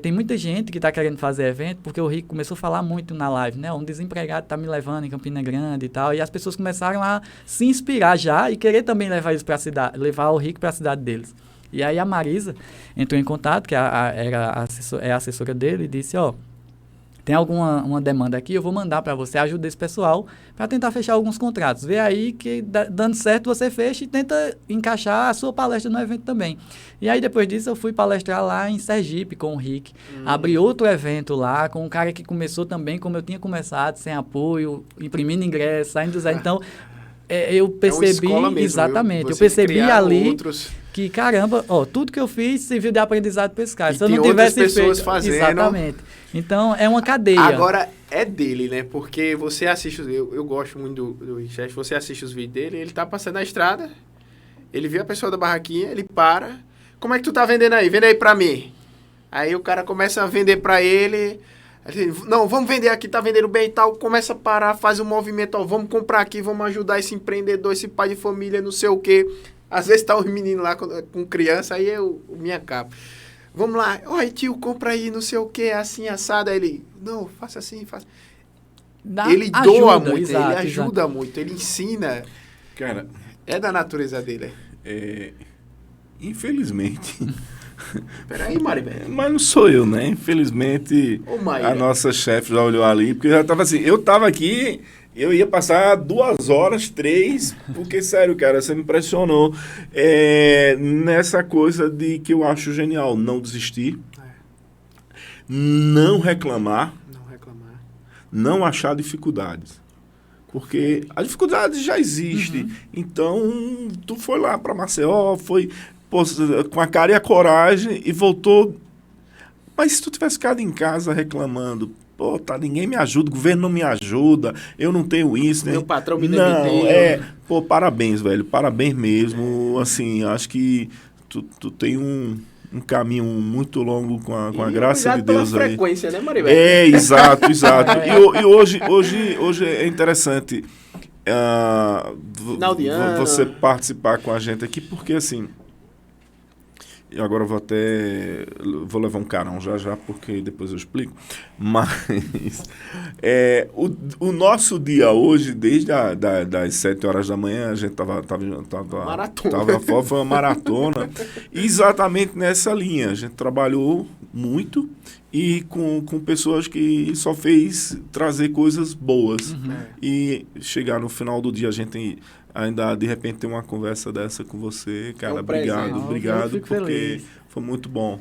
tem muita gente que está querendo fazer evento, porque o RIC começou a falar muito na live, né, um desempregado está me levando em Campina Grande e tal, e as pessoas começaram a se inspirar já e querer também levar eles para a cidade, levar o RIC para a cidade deles. E aí a Marisa entrou em contato, que é a assessora dele, e disse, tem uma demanda aqui, eu vou mandar para você, ajuda esse pessoal para tentar fechar alguns contratos. Vê aí que dando certo você fecha e tenta encaixar a sua palestra no evento também. E aí depois disso eu fui palestrar lá em Sergipe com o Rick, abri outro evento lá com um cara que começou também como eu tinha começado, sem apoio, imprimindo ingresso, saindo do zero. Então, eu percebi, mesmo, exatamente, eu Vocês percebi criaram ali outros... que, caramba, tudo que eu fiz serviu de aprendizado para esse cara. E Se eu não tem outras tivesse pessoas feito... fazendo. Exatamente. Então, é uma cadeia. Agora, é dele, né? Porque você assiste... Eu gosto muito do Richard. Você assiste os vídeos dele, ele tá passando na estrada, ele vê a pessoa da barraquinha, ele para. Como é que tu tá vendendo aí? Vende aí pra mim. Aí o cara começa a vender pra ele... Não, vamos vender aqui, tá vendendo bem e tal. Começa a parar, faz um movimento, ó, vamos comprar aqui, vamos ajudar esse empreendedor, esse pai de família, não sei o quê. Às vezes tá os meninos lá com criança, aí eu minha capa. Vamos lá, oi tio, compra aí, não sei o quê, assim, assado. Aí ele, não, faça assim, faça. Ele doa muito, exato, ele ajuda muito, ele ensina. Cara, é da natureza dele. Infelizmente... Peraí, Maribel. Mas não sou eu, né? Infelizmente, a nossa chefe já olhou ali, porque já tava assim, eu tava aqui, eu ia passar 2 horas, 3, porque, sério, cara, você me impressionou nessa coisa de que eu acho genial, não desistir, não reclamar, não achar dificuldades. Porque a dificuldade já existe. Então, tu foi lá para Maceió, com a cara e a coragem e voltou. Mas se tu tivesse ficado em casa reclamando, ninguém me ajuda, o governo não me ajuda, eu não tenho isso, né? Meu patrão me demitiu. Parabéns, velho, parabéns mesmo. Assim, acho que tu tem um caminho muito longo com a graça de Deus pela aí. Frequência, né, Maribel? Exato. E hoje é interessante você participar com a gente aqui, porque assim, e agora eu vou levar um carão já, porque depois eu explico. Mas o nosso dia hoje, desde das 7 horas da manhã, a gente tava foi uma maratona, exatamente nessa linha. A gente trabalhou muito e com pessoas que só fez trazer coisas boas. E chegar no final do dia, a gente ainda de repente ter uma conversa dessa com você, cara, obrigado, porque feliz. Foi muito bom.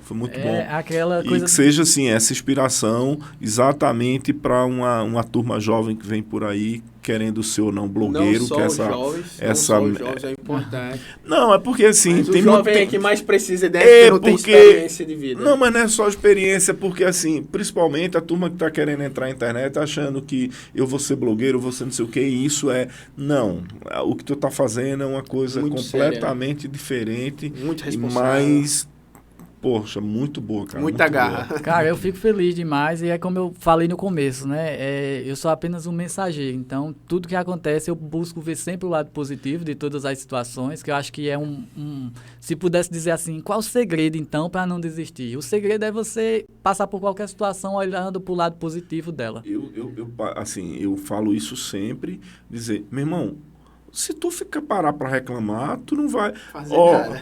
Aquela coisa... E que seja assim, essa inspiração exatamente para uma turma jovem que vem por aí querendo ser ou não blogueiro. Não só os jovens é importante. Não, é porque assim... Mas o jovem que mais precisa dessa não tem experiência de vida. Não, mas não é só experiência, porque assim, principalmente a turma que está querendo entrar na internet achando que eu vou ser blogueiro, eu vou ser não sei o quê, e isso não. O que tu está fazendo é uma coisa muito completamente diferente. Muito responsável. Mas... Poxa, muito boa, cara. Muita garra. Boa. Cara, eu fico feliz demais e é como eu falei no começo, né? Eu sou apenas um mensageiro, então tudo que acontece eu busco ver sempre o lado positivo de todas as situações, que eu acho que é se pudesse dizer assim, qual o segredo então para não desistir? O segredo é você passar por qualquer situação olhando para o lado positivo dela. Eu falo isso sempre, dizer, meu irmão, se tu parar para reclamar, tu não vai fazer nada.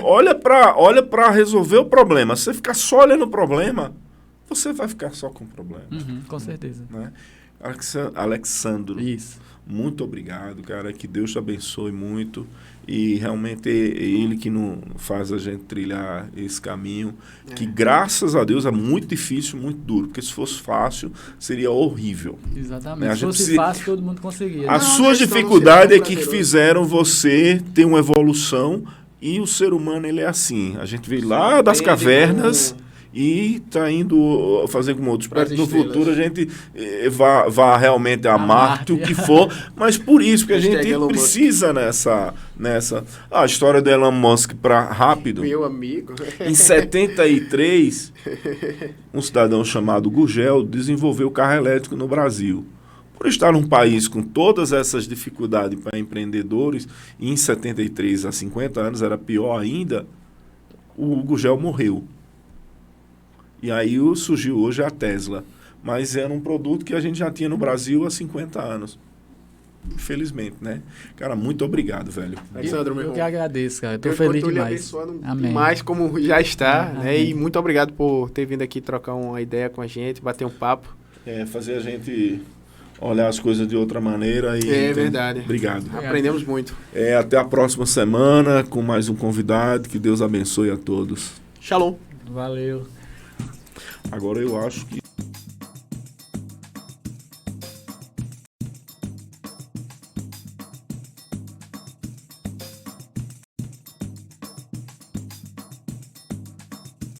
Olha para resolver o problema. Se você ficar só olhando o problema, você vai ficar só com o problema. Com certeza. Né? Alexandro, isso. Muito obrigado, cara. Que Deus te abençoe muito. E realmente é ele que não faz a gente trilhar esse caminho, que graças a Deus é muito difícil, muito duro, porque se fosse fácil, seria horrível. Exatamente. Né? Se fosse fácil, todo mundo conseguia. As suas dificuldades é que fizeram você ter uma evolução, e o ser humano ele é assim. A gente veio lá das cavernas e está indo fazer como outros. Para que no futuro a gente vá realmente a Marte, o que for, mas por isso que a gente precisa nessa... A história do Elon Musk, para rápido... Meu amigo... Em 73, um cidadão chamado Gurgel desenvolveu o carro elétrico no Brasil. Por estar num país com todas essas dificuldades para empreendedores, e em 73, há 50 anos, era pior ainda, o Gurgel morreu. E aí surgiu hoje a Tesla. Mas era um produto que a gente já tinha no Brasil há 50 anos. Infelizmente, né? Cara, muito obrigado, velho. Alexandre, meu irmão. Eu que agradeço, cara. Estou feliz demais. Abençoando mais como já está. Né? E muito obrigado por ter vindo aqui trocar uma ideia com a gente, bater um papo. fazer a gente olhar as coisas de outra maneira. Verdade. Obrigado. Aprendemos muito. Até a próxima semana com mais um convidado. Que Deus abençoe a todos. Shalom. Valeu. Agora eu acho que